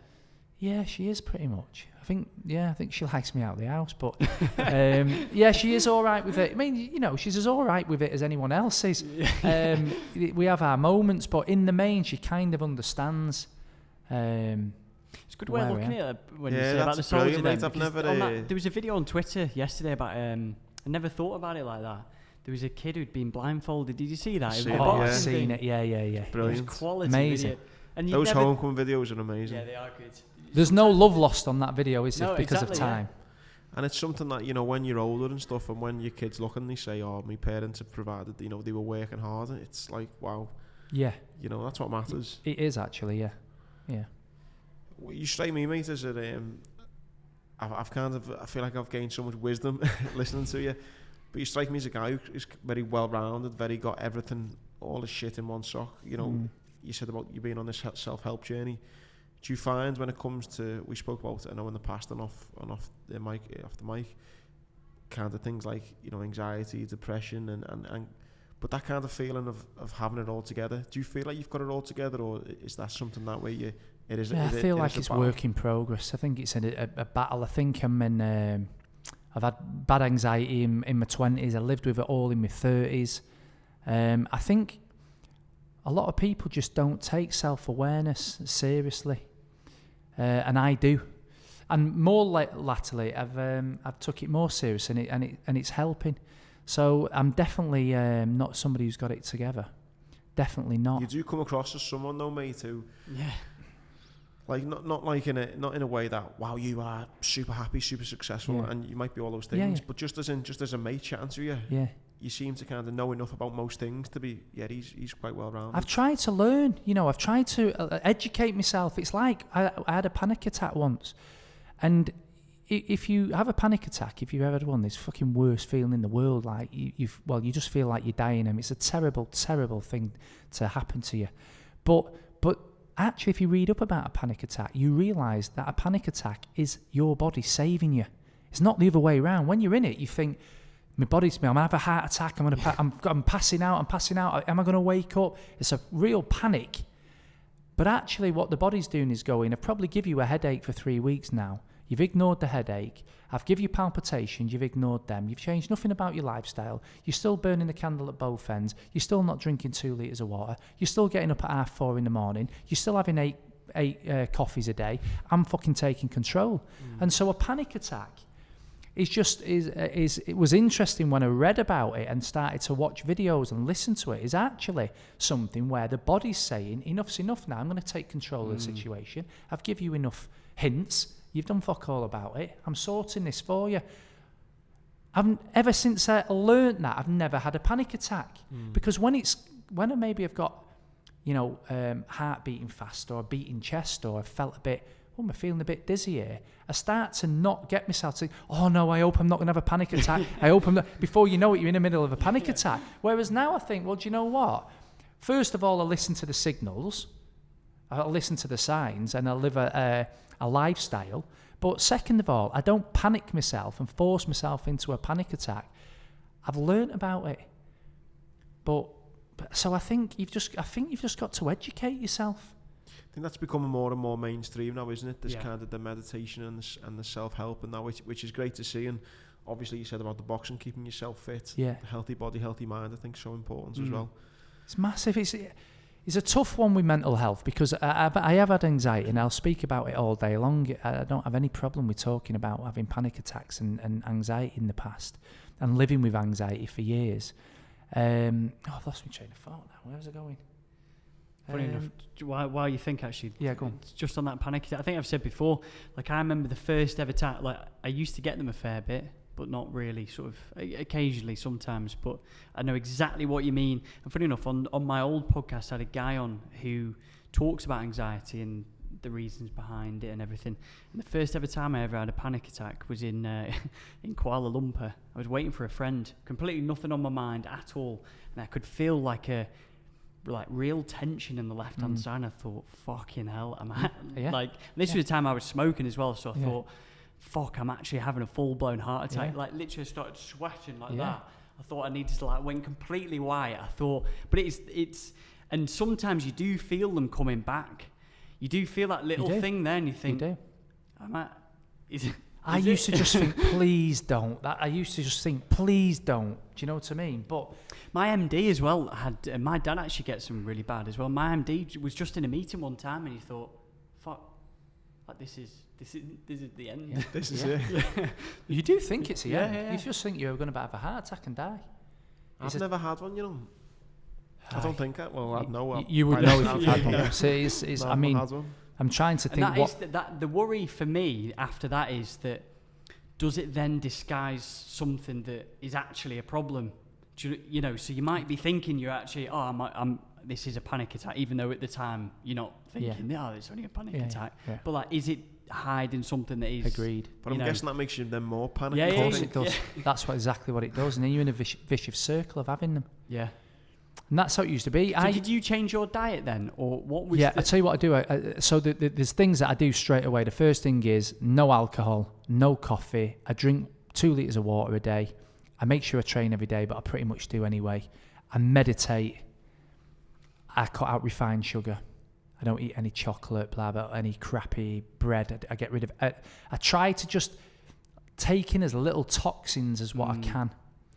Yeah, she is pretty much. I think she likes me out of the house, but she is all right with it. I mean, she's as all right with it as anyone else is. We have our moments, but in the main, she kind of understands. It's a good way of looking at it when you say about the soldier. There was a video on Twitter yesterday about. I never thought about it like that. There was a kid who'd been blindfolded. Did you see that? I've seen it. Yeah. Brilliant. It was quality. Amazing. Video. And those homecoming videos are amazing. Yeah, they are good. There's no love lost on that video, is there? Because of time. Yeah. And it's something that, when you're older and stuff, and when your kids look and they say, oh, my parents have provided, they were working hard, it's like, wow. Yeah. That's what matters. It is actually, yeah. Well, you strike me, mate, as I feel like I've gained so much wisdom listening to you, but you strike me as a guy who's very well-rounded, very got everything, all the shit in one sock. You said about you being on this self-help journey. Do you find when it comes to, we spoke about it, I know in the past and off the mic, kind of things like, anxiety, depression, and but that kind of feeling of having it all together, do you feel like you've got it all together, or is that something that way it is? I feel like it's work in progress. I think it's a battle. I think I've had bad anxiety in my 20s. I lived with it all in my 30s. I think a lot of people just don't take self-awareness seriously, and I do. And more latterly, I've took it more serious, and it's helping. So I'm definitely not somebody who's got it together. Definitely not. You do come across as someone, though, mate, who like not like in a way that, wow, you are super happy, super successful, and you might be all those things, but just as a mate chatting to you, you seem to kind of know enough about most things to be, he's quite well rounded. I've tried to learn, I've tried to educate myself. It's like I had a panic attack once, and if you have a panic attack, if you've ever had one, it's the fucking worst feeling in the world. Like you just feel like you're dying, and it's a terrible, terrible thing to happen to you. But actually, if you read up about a panic attack, you realise that a panic attack is your body saving you. It's not the other way around. When you're in it, you think, I'm going to have a heart attack, I'm passing out, am I going to wake up? It's a real panic. But actually what the body's doing is going, I've probably give you a headache for 3 weeks now. You've ignored the headache. I've given you palpitations. You've ignored them. You've changed nothing about your lifestyle. You're still burning the candle at both ends. You're still not drinking 2 litres of water. You're still getting up at 4:30 in the morning. You're still having 8 coffees a day, I'm fucking taking control. And so a panic attack it was interesting when I read about it and started to watch videos and listen to it, is actually something where the body's saying, enough's enough now, I'm going to take control of the situation. I've given you enough hints. You've done fuck all about it. I'm sorting this for you. Ever since I learnt that, I've never had a panic attack. Because when I maybe have got, heart beating fast or a beating chest or I felt I'm feeling a bit dizzy here, I start to not get myself to, oh no, I hope I'm not going to have a panic attack. I hope I'm not. Before you know it, you're in the middle of a panic attack. Whereas now I think, well, do you know what? First of all, I listen to the signals, I listen to the signs, and I live a lifestyle. But second of all, I don't panic myself and force myself into a panic attack. I've learnt about it. But so I think you've just got to educate yourself. I think that's becoming more and more mainstream now, isn't it? This kind of the meditation and the self-help and that, which is great to see. And obviously you said about the boxing, keeping yourself fit, healthy body, healthy mind, I think is so important as well. It's massive. It's a tough one with mental health because I have had anxiety and I'll speak about it all day long. I don't have any problem with talking about having panic attacks and anxiety in the past and living with anxiety for years. I've lost my train of thought now. Where was I going? Funny enough, while you think actually, go on. Just on that panic attack, I think I've said before, like I remember the first ever attack, like I used to get them a fair bit, but not really, sort of occasionally sometimes, but I know exactly what you mean. And funny enough, on my old podcast, I had a guy on who talks about anxiety and the reasons behind it and everything. And the first ever time I ever had a panic attack was in Kuala Lumpur. I was waiting for a friend, completely nothing on my mind at all, and I could feel like real tension in the left hand side. And I thought, fucking hell, this was the time I was smoking as well, so I thought, fuck, I'm actually having a full blown heart attack. Like literally started sweating like that. I thought I needed to went completely white. I thought, but it's and sometimes you do feel them coming back. You do feel that little thing there, and you think, I used to just think, please don't. I used to just think, please don't. Do you know what I mean? But my MD as well had, my dad actually gets them really bad as well. My MD was just in a meeting one time and he thought, fuck, like this is the end. Yeah. This is it. You do think it's the end. You just think you're going to have a heart attack and die. I've never had one, you know. I don't think I know. You would know if you've had one. So I mean, I'm trying to think. And the worry for me after that is that does it then disguise something that is actually a problem? You know, so you might be thinking you're actually, this is a panic attack, even though at the time you're not thinking, it's only a panic attack. Yeah. But is it hiding something that is... Agreed. But I'm guessing that makes you then more panic. Of course it does. That's exactly what it does. And then you're in a vicious circle of having them. Yeah. And that's how it used to be. So did you change your diet then? Or what was I tell you what I do. So there's things that I do straight away. The first thing is no alcohol, no coffee. I drink 2 litres of water a day. I make sure I train every day, but I pretty much do anyway. I meditate. I cut out refined sugar. I don't eat any chocolate, blah, blah, any crappy bread. I get rid of it. I try to just take in as little toxins as what I can.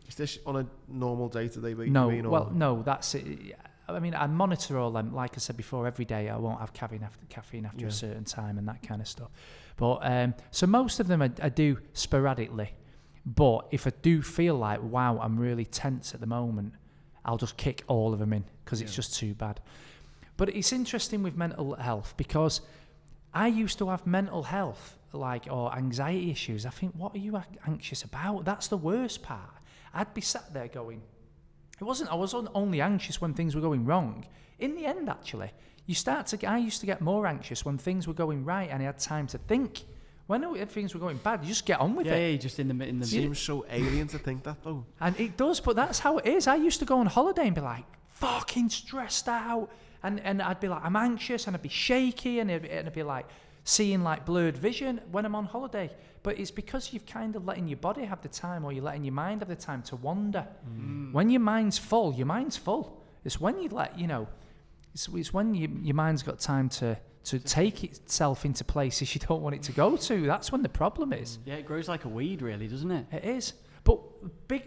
Is this on a normal day-to-day basis? No, that's it. I mean, I monitor all them. Like I said before, every day I won't have caffeine after a certain time and that kind of stuff. But so most of them I do sporadically. But if I do feel like, wow, I'm really tense at the moment, I'll just kick all of them in because it's just too bad. But it's interesting with mental health because I used to have mental health or anxiety issues. I think, what are you anxious about? That's the worst part. I'd be sat there going, I wasn't only anxious when things were going wrong. In the end, actually, I used to get more anxious when things were going right and I had time to think. When things were going bad, you just get on with it. Yeah, just in the. It seems so alien to think that though. And it does, but that's how it is. I used to go on holiday and be like, fucking stressed out. And I'd be like, I'm anxious, and I'd be shaky, and it'd be like seeing like blurred vision when I'm on holiday. But it's because you've kind of letting your body have the time, or you're letting your mind have the time to wander. When your mind's full, It's when you it's when your mind's got time to take itself into places you don't want it to go to. That's when the problem is. Yeah, it grows like a weed, really, doesn't it? It is. But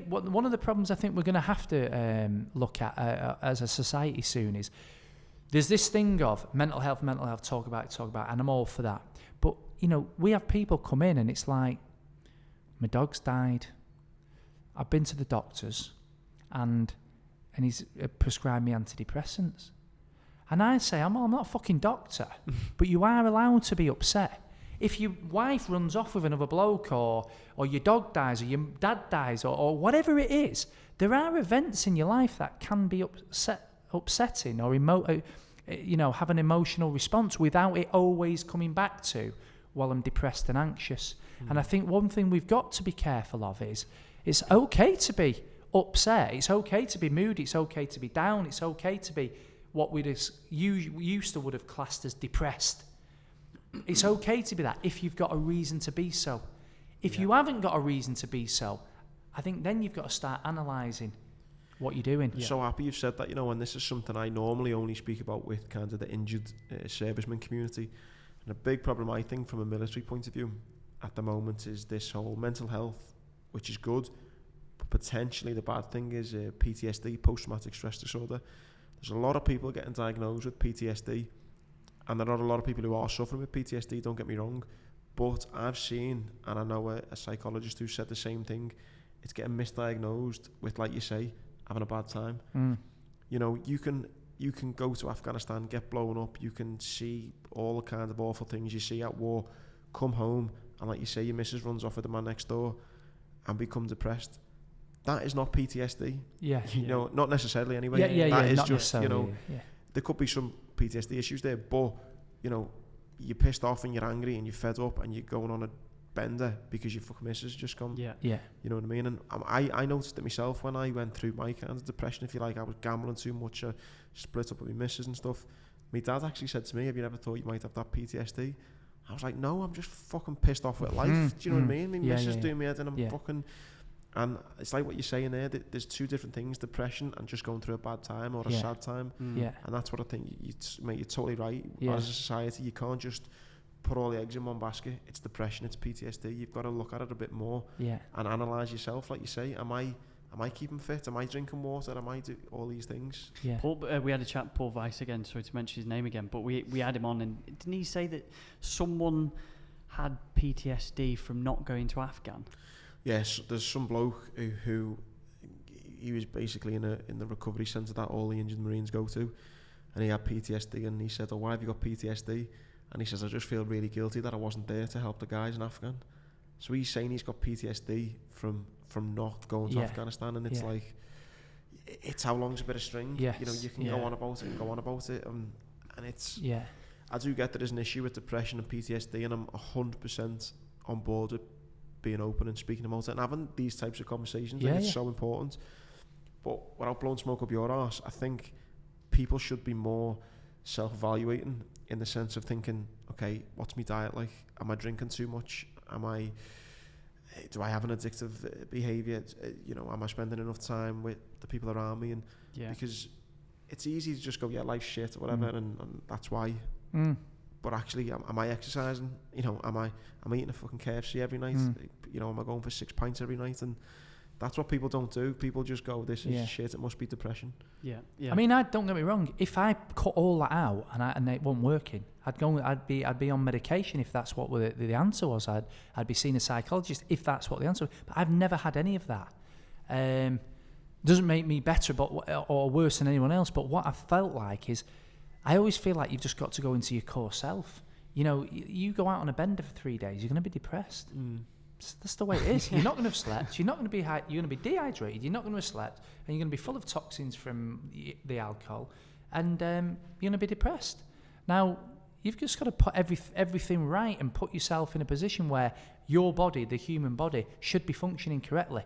one of the problems I think we're going to have to look at as a society soon is There's this thing of mental health, talk about it, and I'm all for that. But, you know, we have people come in and it's like, my dog's died. I've been to the doctors and he's prescribed me antidepressants. And I say, I'm not a fucking doctor, but you are allowed to be upset. If your wife runs off with another bloke or your dog dies or your dad dies or whatever it is, there are events in your life that can be upsetting or have an emotional response without it always coming back to, well, I'm depressed and anxious. And I think one thing we've got to be careful of is it's okay to be upset. It's okay to be moody. It's okay to be down. It's okay to be what we used to would have classed as depressed. It's okay to be that if you've got a reason to be so. If you haven't got a reason to be so, I think then you've got to start analysing what you're doing. I'm so happy you've said that, and this is something I normally only speak about with kind of the injured serviceman community. And a big problem, I think, from a military point of view at the moment is this whole mental health, which is good, but potentially the bad thing is PTSD, post-traumatic stress disorder. There's a lot of people getting diagnosed with PTSD, and there are a lot of people who are suffering with PTSD, don't get me wrong, but I've seen, and I know a psychologist who said the same thing, it's getting misdiagnosed with, like you say, having a bad time. You can go to Afghanistan, get blown up, you can see all the kind of awful things you see at war, come home, and like you say, your missus runs off with the man next door and become depressed. That is not PTSD. Not necessarily anyway. That is just, there could be some PTSD issues there, but, you're pissed off and you're angry and you're fed up and you're going on a bender because your fucking missus just gone. You know what I mean? And I noticed it myself when I went through my kind of depression, if you like. I was gambling too much, split up with my missus and stuff. My dad actually said to me, have you ever thought you might have that PTSD? I was like, no, I'm just fucking pissed off with life. Do you know what I mean? My missus doing me head and I'm fucking... And it's like what you're saying there, there's two different things, depression and just going through a bad time or a sad time. And that's what I think, you're totally right. As a society, you can't just put all the eggs in one basket. It's depression, it's PTSD. You've got to look at it a bit more and analyse yourself, like you say. Am I keeping fit? Am I drinking water? Am I do all these things? Paul, we had a chat, Paul Weiss again, sorry to mention his name again, but we had him on, and didn't he say that someone had PTSD from not going to Afghan? Yes, there's some bloke who he was basically in the recovery centre that all the injured Marines go to, and he had PTSD, and he said, oh, why have you got PTSD? And he says, I just feel really guilty that I wasn't there to help the guys in Afghan. So he's saying he's got PTSD from not going to Afghanistan, and it's like, it's how long's a bit of string. You can go on about it, and it's... I do get that there's an issue with depression and PTSD, and I'm 100% on board with being open and speaking about it and having these types of conversations. It's so important. But without blowing smoke up your arse, I think people should be more self-evaluating in the sense of thinking, okay, what's my diet like? Am I drinking too much? Do I have an addictive behaviour? Am I spending enough time with the people around me? And because it's easy to just go, life's shit or whatever, and that's why. But actually, am I exercising? Am I eating a fucking KFC every night? Am I going for 6 pints every night? And that's what people don't do. People just go, this is shit, it must be depression. I mean, don't get me wrong. If I cut all that out and it wasn't working, I'd be on medication if that's what the answer was. I'd be seeing a psychologist if that's what the answer was. But I've never had any of that. Doesn't make me better or worse than anyone else, but what I felt like is I always feel like you've just got to go into your core self. You go out on a bender for 3 days, you're going to be depressed. That's the way it is. You're not going to have slept. You're not going to be you're going to be dehydrated. You're not going to have slept, and you're going to be full of toxins from the alcohol, and you're going to be depressed. Now, you've just got to put everything right and put yourself in a position where your body, the human body, should be functioning correctly.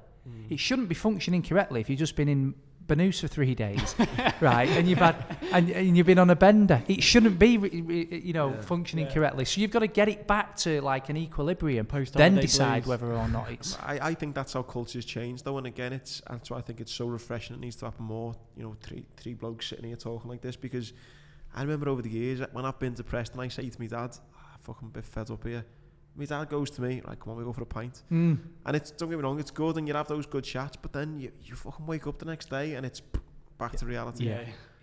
It shouldn't be functioning correctly if you've just been in Banús for 3 days, right? And you've had and you've been on a bender. It shouldn't be, functioning correctly. So you've got to get it back to like an equilibrium, then decide whether or not it's. I think that's how cultures change, though. And again, that's why I think it's so refreshing. It needs to happen more. Three blokes sitting here talking like this, because I remember over the years when I've been depressed and I say to my dad, I'm fucking a bit fed up here. My dad goes to me, like, come on, we go for a pint. And don't get me wrong, it's good and you have those good chats, but then you fucking wake up the next day and it's back to reality.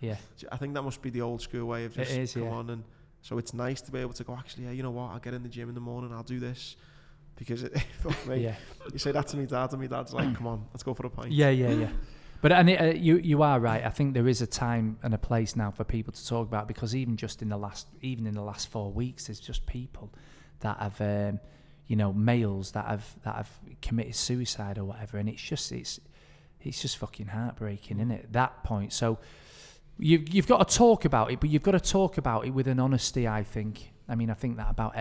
Yeah. I think that must be the old school way of just come on. And so it's nice to be able to go, actually, you know what, I'll get in the gym in the morning, I'll do this. Because fuck me. You say that to me dad, and my dad's like, come on, let's go for a pint. Yeah. But you are right. I think there is a time and a place now for people to talk about, because even in the last 4 weeks, there's just people that have, males that have committed suicide or whatever, and it's just fucking heartbreaking, isn't it? At that point, so you've got to talk about it, but you've got to talk about it with an honesty, I think. I mean, I think that about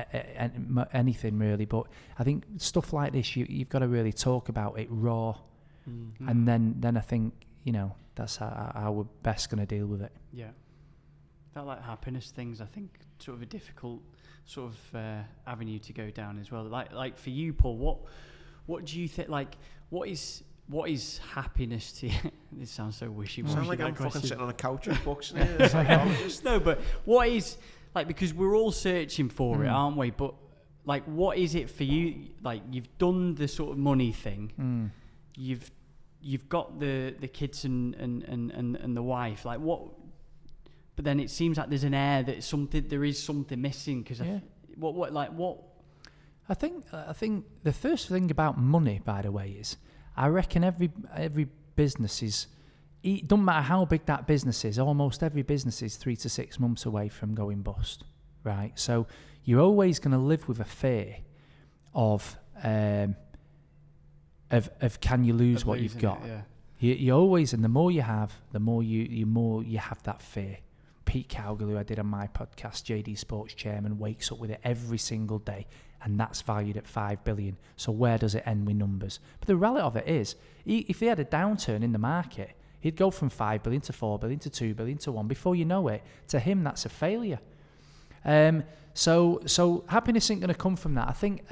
anything really, but I think stuff like this, you've got to really talk about it raw. Mm-hmm. And then I think, that's how we're best going to deal with it. Yeah. That like happiness things, I think, sort of a difficult sort of avenue to go down as well. Like for you, Paul, what do you think? Like, what is happiness to you? This sounds so wishy-washy. Sounds like I'm fucking sitting on a couch with books. No, but what is, like, because we're all searching for it, aren't we? But like, what is it for you? Like, you've done the sort of money thing. You've got the kids and the wife. Like, what? But then it seems like there's an air that there is something missing. Because what? I think the first thing about money, by the way, is I reckon every business is. It doesn't matter how big that business is. Almost every business is 3 to 6 months away from going bust, right? So you're always going to live with a fear of can you lose what you've got? You always, and the more you have, the more you have that fear. Pete Cowgill, who I did on my podcast, JD Sports chairman, wakes up with it every single day, and that's valued at $5 billion. So where does it end with numbers? But the reality of it is, if he had a downturn in the market, he'd go from 5 billion to 4 billion to 2 billion to 1. Before you know it, to him, that's a failure. So happiness isn't going to come from that. I think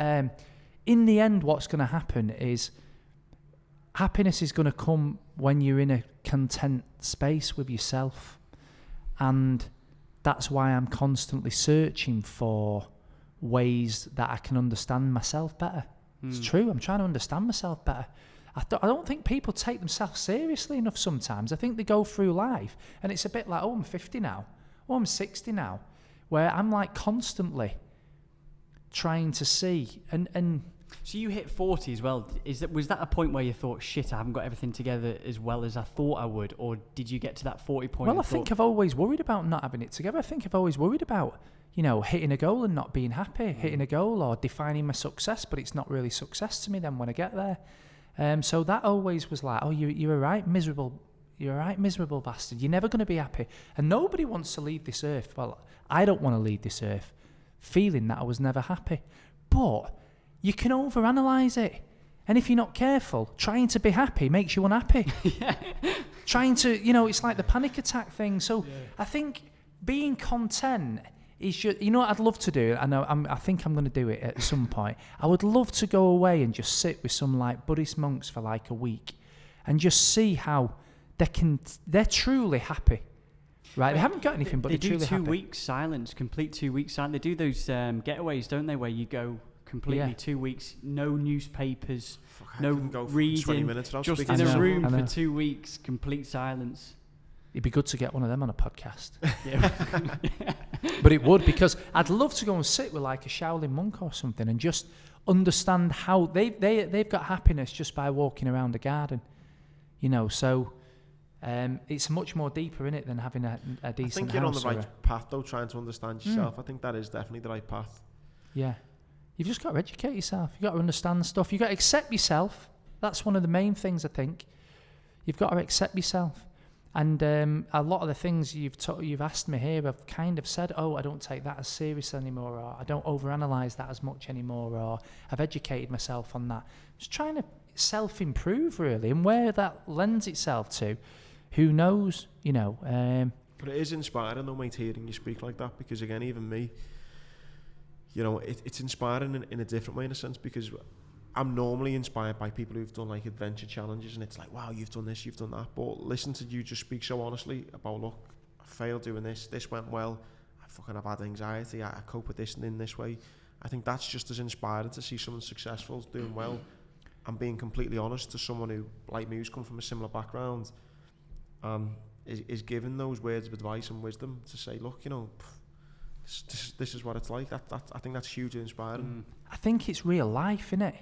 in the end, what's going to happen is happiness is going to come when you're in a content space with yourself. And that's why I'm constantly searching for ways that I can understand myself better. It's true. I'm trying to understand myself better. I don't think people take themselves seriously enough sometimes. I think they go through life and it's a bit like, I'm 50 now. I'm 60 now. Where I'm like constantly trying to see. And so you hit 40 as well. Was that a point where you thought, shit, I haven't got everything together as well as I thought I would? Or did you get to that 40 point? Well, I think I've always worried about not having it together. I think I've always worried about, hitting a goal and not being happy. Hitting a goal or defining my success, but it's not really success to me then when I get there. So that always was like, you're a right miserable bastard. You're never going to be happy. And nobody wants to leave this earth. Well, I don't want to leave this earth feeling that I was never happy. But you can overanalyze it. And if you're not careful, trying to be happy makes you unhappy. Trying to, it's like the panic attack thing. So I think being content is just, what I'd love to do? I think I'm going to do it at some point. I would love to go away and just sit with some like Buddhist monks for like a week and just see how they're truly happy. Right, they haven't got anything, but they're truly happy. They do 2 weeks silence, complete 2 weeks silence. They do those getaways, don't they, where you go completely 2 weeks, no newspapers, no reading, 20 minutes just in a room for 2 weeks, complete silence. It'd be good to get one of them on a podcast. But it would, because I'd love to go and sit with like a Shaolin monk or something and just understand how they've got happiness just by walking around the garden. So it's much more deeper in it than having a decent house. I think you're on the right path though, trying to understand yourself. I think that is definitely the right path. Yeah. You've just got to educate yourself. You've got to understand stuff. You've got to accept yourself. That's one of the main things, I think. You've got to accept yourself. And a lot of the things you've asked me here, I've kind of said, I don't take that as serious anymore, or I don't overanalyze that as much anymore, or I've educated myself on that. Just trying to self-improve, really, and where that lends itself to, who knows, But it is inspiring, though, mate, hearing you speak like that, because, again, even me, it's inspiring in a different way, in a sense, because I'm normally inspired by people who've done like adventure challenges, and it's like, wow, you've done this, you've done that. But listen to you just speak so honestly about, look, I failed doing this went well, I've had anxiety, I cope with this and in this way. I think that's just as inspiring to see someone successful, doing well, and being completely honest to someone who, like me, who's come from a similar background. is given those words of advice and wisdom to say, look, you know, this is what it's like. I think that's hugely inspiring. I think it's real life, innit?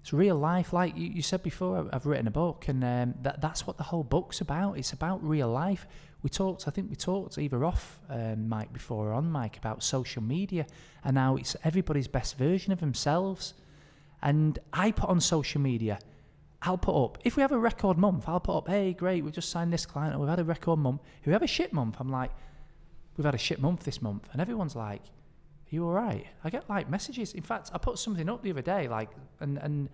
It's real life. Like you said before, I've written a book, and that's what the whole book's about. It's about real life. I think we talked either off mic before or on mic about social media, and now it's everybody's best version of themselves. And I put on social media, I'll put up, if we have a record month, I'll put up, hey, great, we've just signed this client, or we've had a record month. If we have a shit month, I'm like, we've had a shit month this month. And everyone's like, are you all right? I get like messages. In fact, I put something up the other day, like, and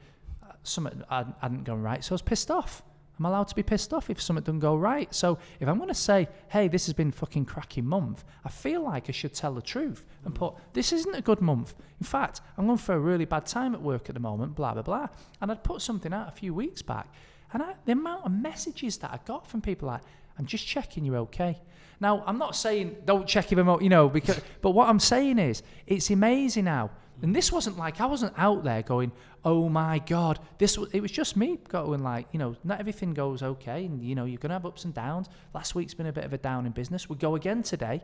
something hadn't gone right, so I was pissed off. I'm allowed to be pissed off if something doesn't go right. So if I'm going to say, hey, this has been fucking cracking month, I feel like I should tell the truth and put, this isn't a good month. In fact, I'm going for a really bad time at work at the moment, blah, blah, blah. And I'd put something out a few weeks back, and the amount of messages that I got from people like, I'm just checking you're okay. Now, I'm not saying don't check if I'm okay, you know, but what I'm saying is, it's amazing now. And this wasn't like, I wasn't out there going, oh my God, it was just me going like, you know, not everything goes okay, and you know, you're going to have ups and downs. Last week's been a bit of a down in business. We'll go again today.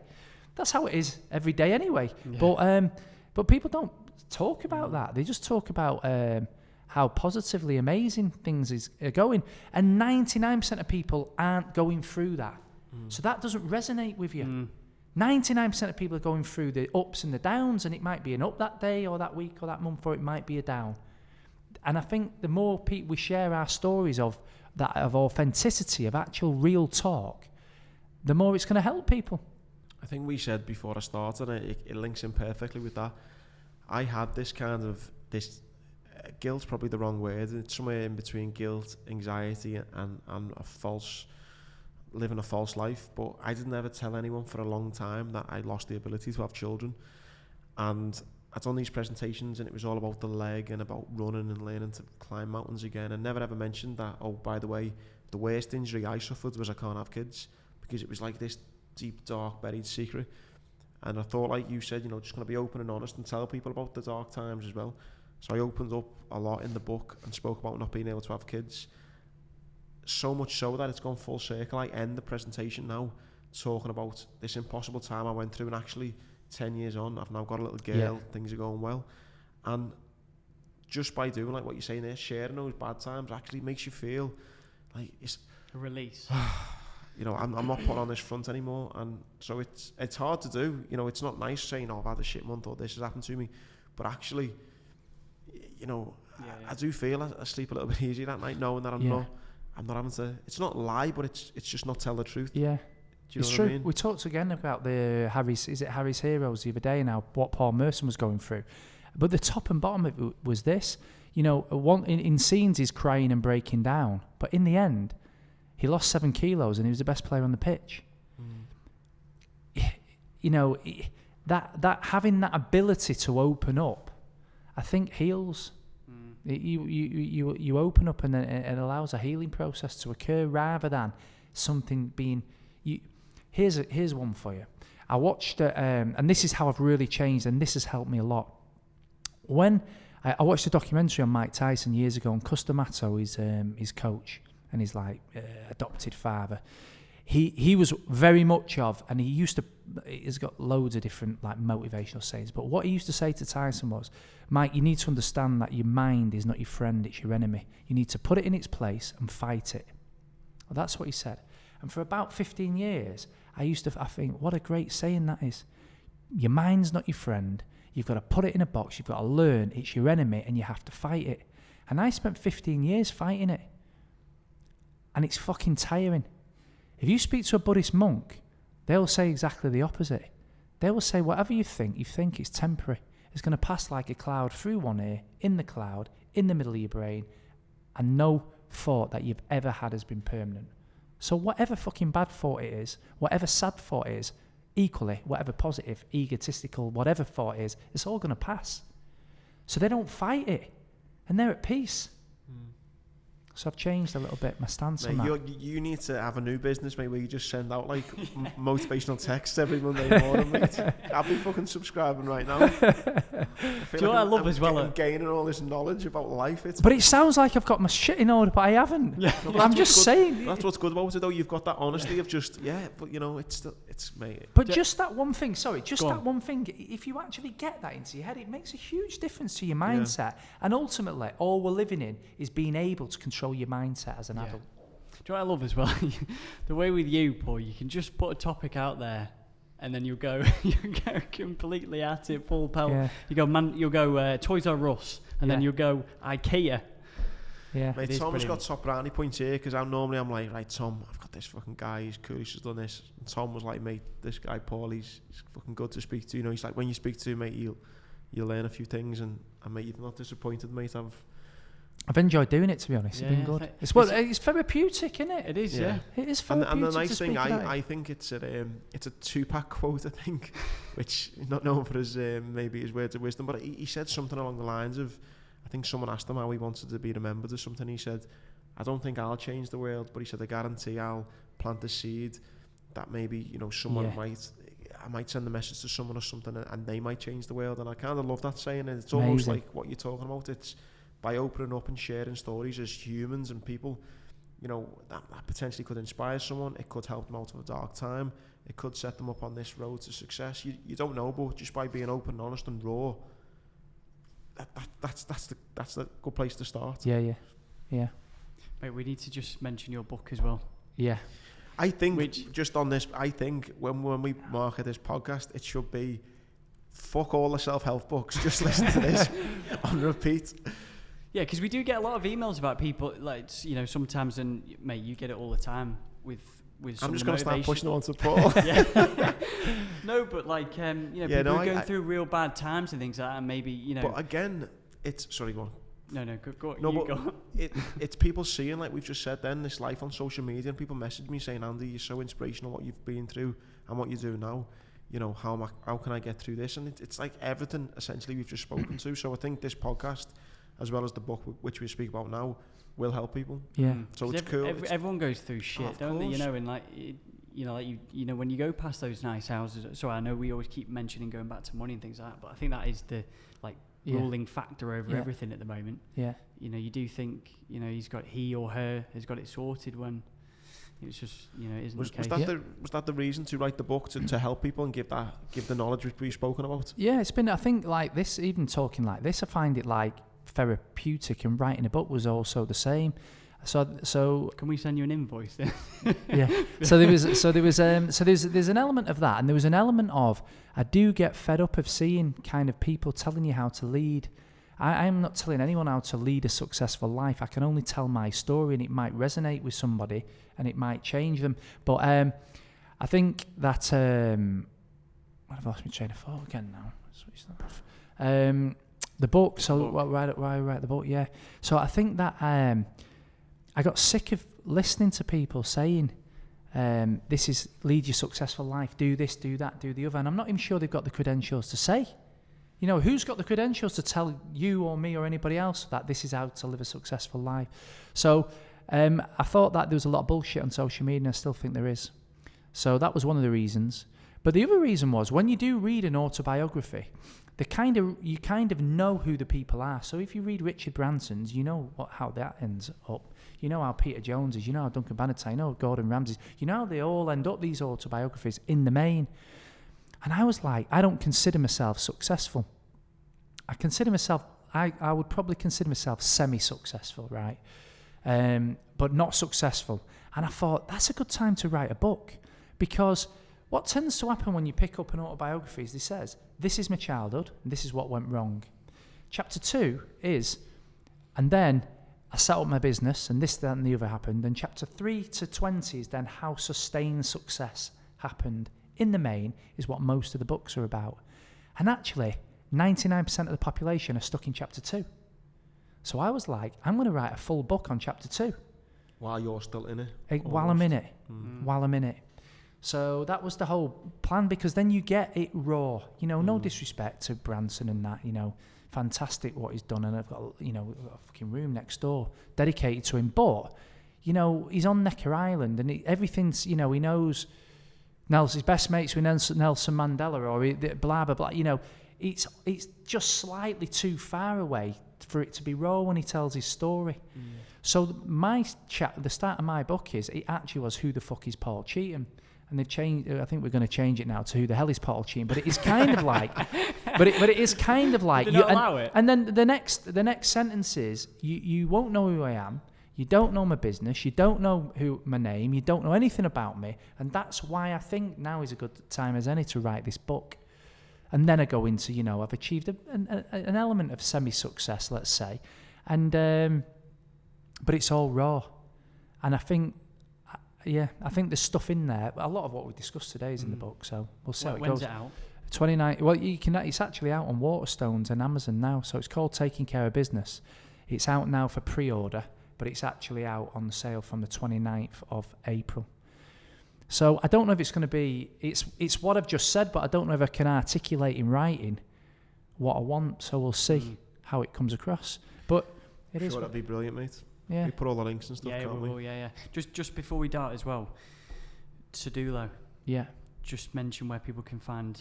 That's how it is every day anyway. Yeah. But people don't talk about that. They just talk about how positively amazing things are going. And 99% of people aren't going through that. So that doesn't resonate with you. 99% of people are going through the ups and the downs, and it might be an up that day or that week or that month, or it might be a down. And I think the more people we share our stories of that, of authenticity, of actual real talk, the more it's going to help people. I think we said before I started, it links in perfectly with that. I had this kind of, guilt's probably the wrong word, it's somewhere in between guilt, anxiety and living a false life, but I didn't ever tell anyone for a long time that I lost the ability to have children. And I'd done these presentations, and it was all about the leg and about running and learning to climb mountains again, and never ever mentioned that, oh, by the way, the worst injury I suffered was I can't have kids, because it was like this deep, dark, buried secret. And I thought, like you said, you know, just going to be open and honest and tell people about the dark times as well. So I opened up a lot in the book and spoke about not being able to have kids. So much so that it's gone full circle. I end the presentation now talking about this impossible time I went through, and actually 10 years on, I've now got a little girl, things are going well. And just by doing like what you're saying there, sharing those bad times actually makes you feel like it's a release. You know, I'm not put on this front anymore, and so it's hard to do. You know, it's not nice saying, oh, I've had a shit month or this has happened to me, but actually, you know, I do feel I sleep a little bit easier that night knowing that I'm not having to, it's not lie, but it's just not tell the truth. Yeah. Do you know what I mean? We talked again about the Harry's Heroes the other day now, what Paul Merson was going through. But the top and bottom of it was this. You know, in scenes he's crying and breaking down, but in the end, he lost 7 kilos and he was the best player on the pitch. You know, that having that ability to open up, I think heals. You open up, and it allows a healing process to occur rather than something being. Here's one for you. I watched and this is how I've really changed, and this has helped me a lot. When I watched a documentary on Mike Tyson years ago, and Customato is his coach and his like adopted father. He was very much of, and he's got loads of different like motivational sayings, but what he used to say to Tyson was, Mike, you need to understand that your mind is not your friend, it's your enemy. You need to put it in its place and fight it. Well, that's what he said. And for about 15 years, I think, what a great saying that is. Your mind's not your friend. You've got to put it in a box. You've got to learn it's your enemy, and you have to fight it. And I spent 15 years fighting it. And it's fucking tiring. If you speak to a Buddhist monk, they'll say exactly the opposite. They will say whatever you think it's temporary. It's going to pass like a cloud through one ear, in the cloud, in the middle of your brain, and no thought that you've ever had has been permanent. So whatever fucking bad thought it is, whatever sad thought it is, equally, whatever positive, egotistical, whatever thought it is, it's all going to pass. So they don't fight it, and they're at peace. So I've changed a little bit my stance on that. You need to have a new business, mate, where you just send out like motivational texts every Monday morning, mate. I'll be fucking subscribing right now. Do you know what I love as well? I'm gaining all this knowledge about life. But it sounds like I've got my shit in order, but I haven't. Yeah. No, I'm just saying. That's what's good about it, though. You've got that honesty of just, but you know, it's mate. But just that one thing, one thing, if you actually get that into your head, it makes a huge difference to your mindset. Yeah. And ultimately, all we're living in is being able to control your mindset as an adult. Do you know what I love as well? The way with you, Paul, you can just put a topic out there, and then you go completely at it, full pelt. Yeah. You'll go Toys R Us, and then you'll go IKEA. Yeah, mate, Tom's got top brownie points here because I'm like, right, Tom, I've got this fucking guy, he's cool, he's just done this. And Tom was like, mate, this guy Paul, he's fucking good to speak to. You know, he's like, when you speak to him, mate, you'll learn a few things, and mate, you're not disappointed, mate. I've enjoyed doing it, to be honest. It's been good. It's therapeutic, isn't it? It is, yeah. It is therapeutic. And the nice thing, I think it's a Tupac quote, I think, which is not known for his maybe his words of wisdom, but he said something along the lines of, I think someone asked him how he wanted to be remembered or something. He said, I don't think I'll change the world, but he said, I guarantee I'll plant a seed that maybe, you know, someone I might send a message to someone or something, and they might change the world. And I kind of love that saying, and it's almost like what you're talking about. It's by opening up and sharing stories as humans and people, you know, that potentially could inspire someone. It could help them out of a dark time. It could set them up on this road to success. You don't know, but just by being open, honest, and raw, that's the good place to start. Yeah. Mate, we need to just mention your book as well. Yeah. I think just on this, I think when we market this podcast, it should be fuck all the self-help books. Just listen to this on repeat. Yeah, because we do get a lot of emails about people, like, you know, sometimes, and mate, you get it all the time with some I'm just going to start pushing them onto Paul. No, but like, you know, people are going through real bad times and things like that, and maybe, you know. But again, sorry, go on. No, go. No, but go. It's people seeing, like we've just said then, this life on social media, and people message me saying, Andy, you're so inspirational, what you've been through and what you do now. You know, how can I get through this? And it's like everything, essentially, we've just spoken to. So I think this podcast, as well as the book which we speak about now, will help people. Yeah. So it's cool. Everyone goes through shit, don't they? You know, and like, you know, like you know, when you go past those nice houses. So I know we always keep mentioning going back to money and things like that, but I think that is the ruling factor over everything at the moment. Yeah. You know, you do think, you know, he or her has got it sorted when it's just, you know, it isn't the case. Was that the reason to write the book, to help people and give the knowledge which we've spoken about? Yeah, it's been, I think, like this, even talking like this, I find it like therapeutic, and writing a book was also the same. So can we send you an invoice then? Yeah. There's an element of that, and there was an element of, I do get fed up of seeing kind of people telling you how to lead. I'm not telling anyone how to lead a successful life. I can only tell my story, and it might resonate with somebody and it might change them. But I think that what have I lost my train of thought again now? Switch that off. The book. So why I write the book? Yeah. So I think that I got sick of listening to people saying, this is lead your successful life, do this, do that, do the other. And I'm not even sure they've got the credentials to say. You know, who's got the credentials to tell you or me or anybody else that this is how to live a successful life? So I thought that there was a lot of bullshit on social media, and I still think there is. So that was one of the reasons. But the other reason was, when you do read an autobiography, you kind of know who the people are. So if you read Richard Branson's, you know how that ends up. You know how Peter Jones is. You know how Duncan Bannatyne. You know how Gordon Ramsay's. You know how they all end up, these autobiographies, in the main. And I was like, I don't consider myself successful. I would probably consider myself semi-successful, right? But not successful. And I thought, that's a good time to write a book, because what tends to happen when you pick up an autobiography is they says, this is my childhood, and this is what went wrong. Chapter 2 is, and then I set up my business, and this, that, and the other happened. And chapter 3 to 20 is then how sustained success happened. In the main is what most of the books are about. And actually, 99% of the population are stuck in chapter 2. So I was like, I'm going to write a full book on chapter 2. While you're still in it? While I'm in it. So that was the whole plan, because then you get it raw. You know, no disrespect to Branson and that, you know, fantastic what he's done, and I've got, you know, we've got a fucking room next door dedicated to him. But, you know, he's on Necker Island, and everything's, you know, he knows his best mates with Nelson Mandela, or blah, blah, blah. You know, it's just slightly too far away for it to be raw when he tells his story. So my chat at the start of my book it actually was, who the fuck is Paul Cheetham? And they've changed. I think we're going to change it now to who the hell is Paul Cheetham. But it is kind of like, but it is kind of like. Did they not allow it? And then the next sentence is, you won't know who I am. You don't know my business. You don't know my name. You don't know anything about me. And that's why I think now is a good time as any to write this book. And then I go into, you know, I've achieved an element of semi-success, let's say, and but it's all raw. And I think. Yeah, I think there's stuff in there. A lot of what we discussed today is in the book, so we'll see how it goes. When's it out? 29. Well, it's actually out on Waterstones and Amazon now, so it's called Taking Care of Business. It's out now for pre-order, but it's actually out on sale from the 29th of April. So I don't know if it's going to be. It's what I've just said, but I don't know if I can articulate in writing what I want. So we'll see how it comes across. But it is. Sure, that'd be brilliant, mate. Yeah. We put all the links and stuff, can't we? Yeah. Just before we dart as well, Sedulo. Yeah. Just mention where people can find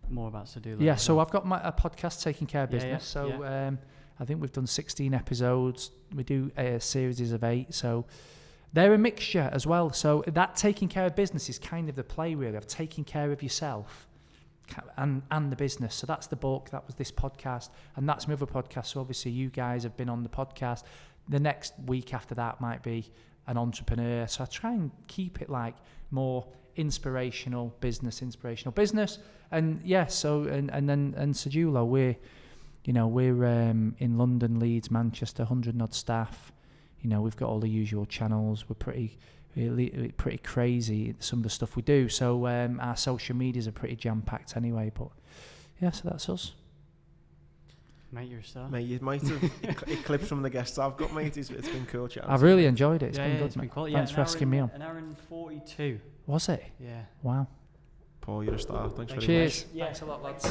more about Sedulo. Yeah, so I've got a podcast, Taking Care of Business. I think we've done 16 episodes. We do series of 8. So they're a mixture as well. So that Taking Care of Business is kind of the play, really, of taking care of yourself and the business. So that's the book. That was this podcast. And that's my other podcast. So obviously you guys have been on the podcast. The next week after that might be an entrepreneur. So I try and keep it like more inspirational business. And yeah, so and Sedulo, we're in London, Leeds, Manchester, 100 odd staff. You know, we've got all the usual channels. We're pretty crazy, some of the stuff we do. So our social medias are pretty jam-packed anyway. But yeah, so that's us. Mate, you're a star. Mate, you might have clips from the guests I've got, mate. It's been cool chatting. I've really enjoyed it. It's been good, it's mate. Been cool. Thanks for asking me on. An hour and 42. Was it? Yeah. Wow. Paul, you're a star. Thanks very much. Cheers. Yeah. Thanks a lot, lads.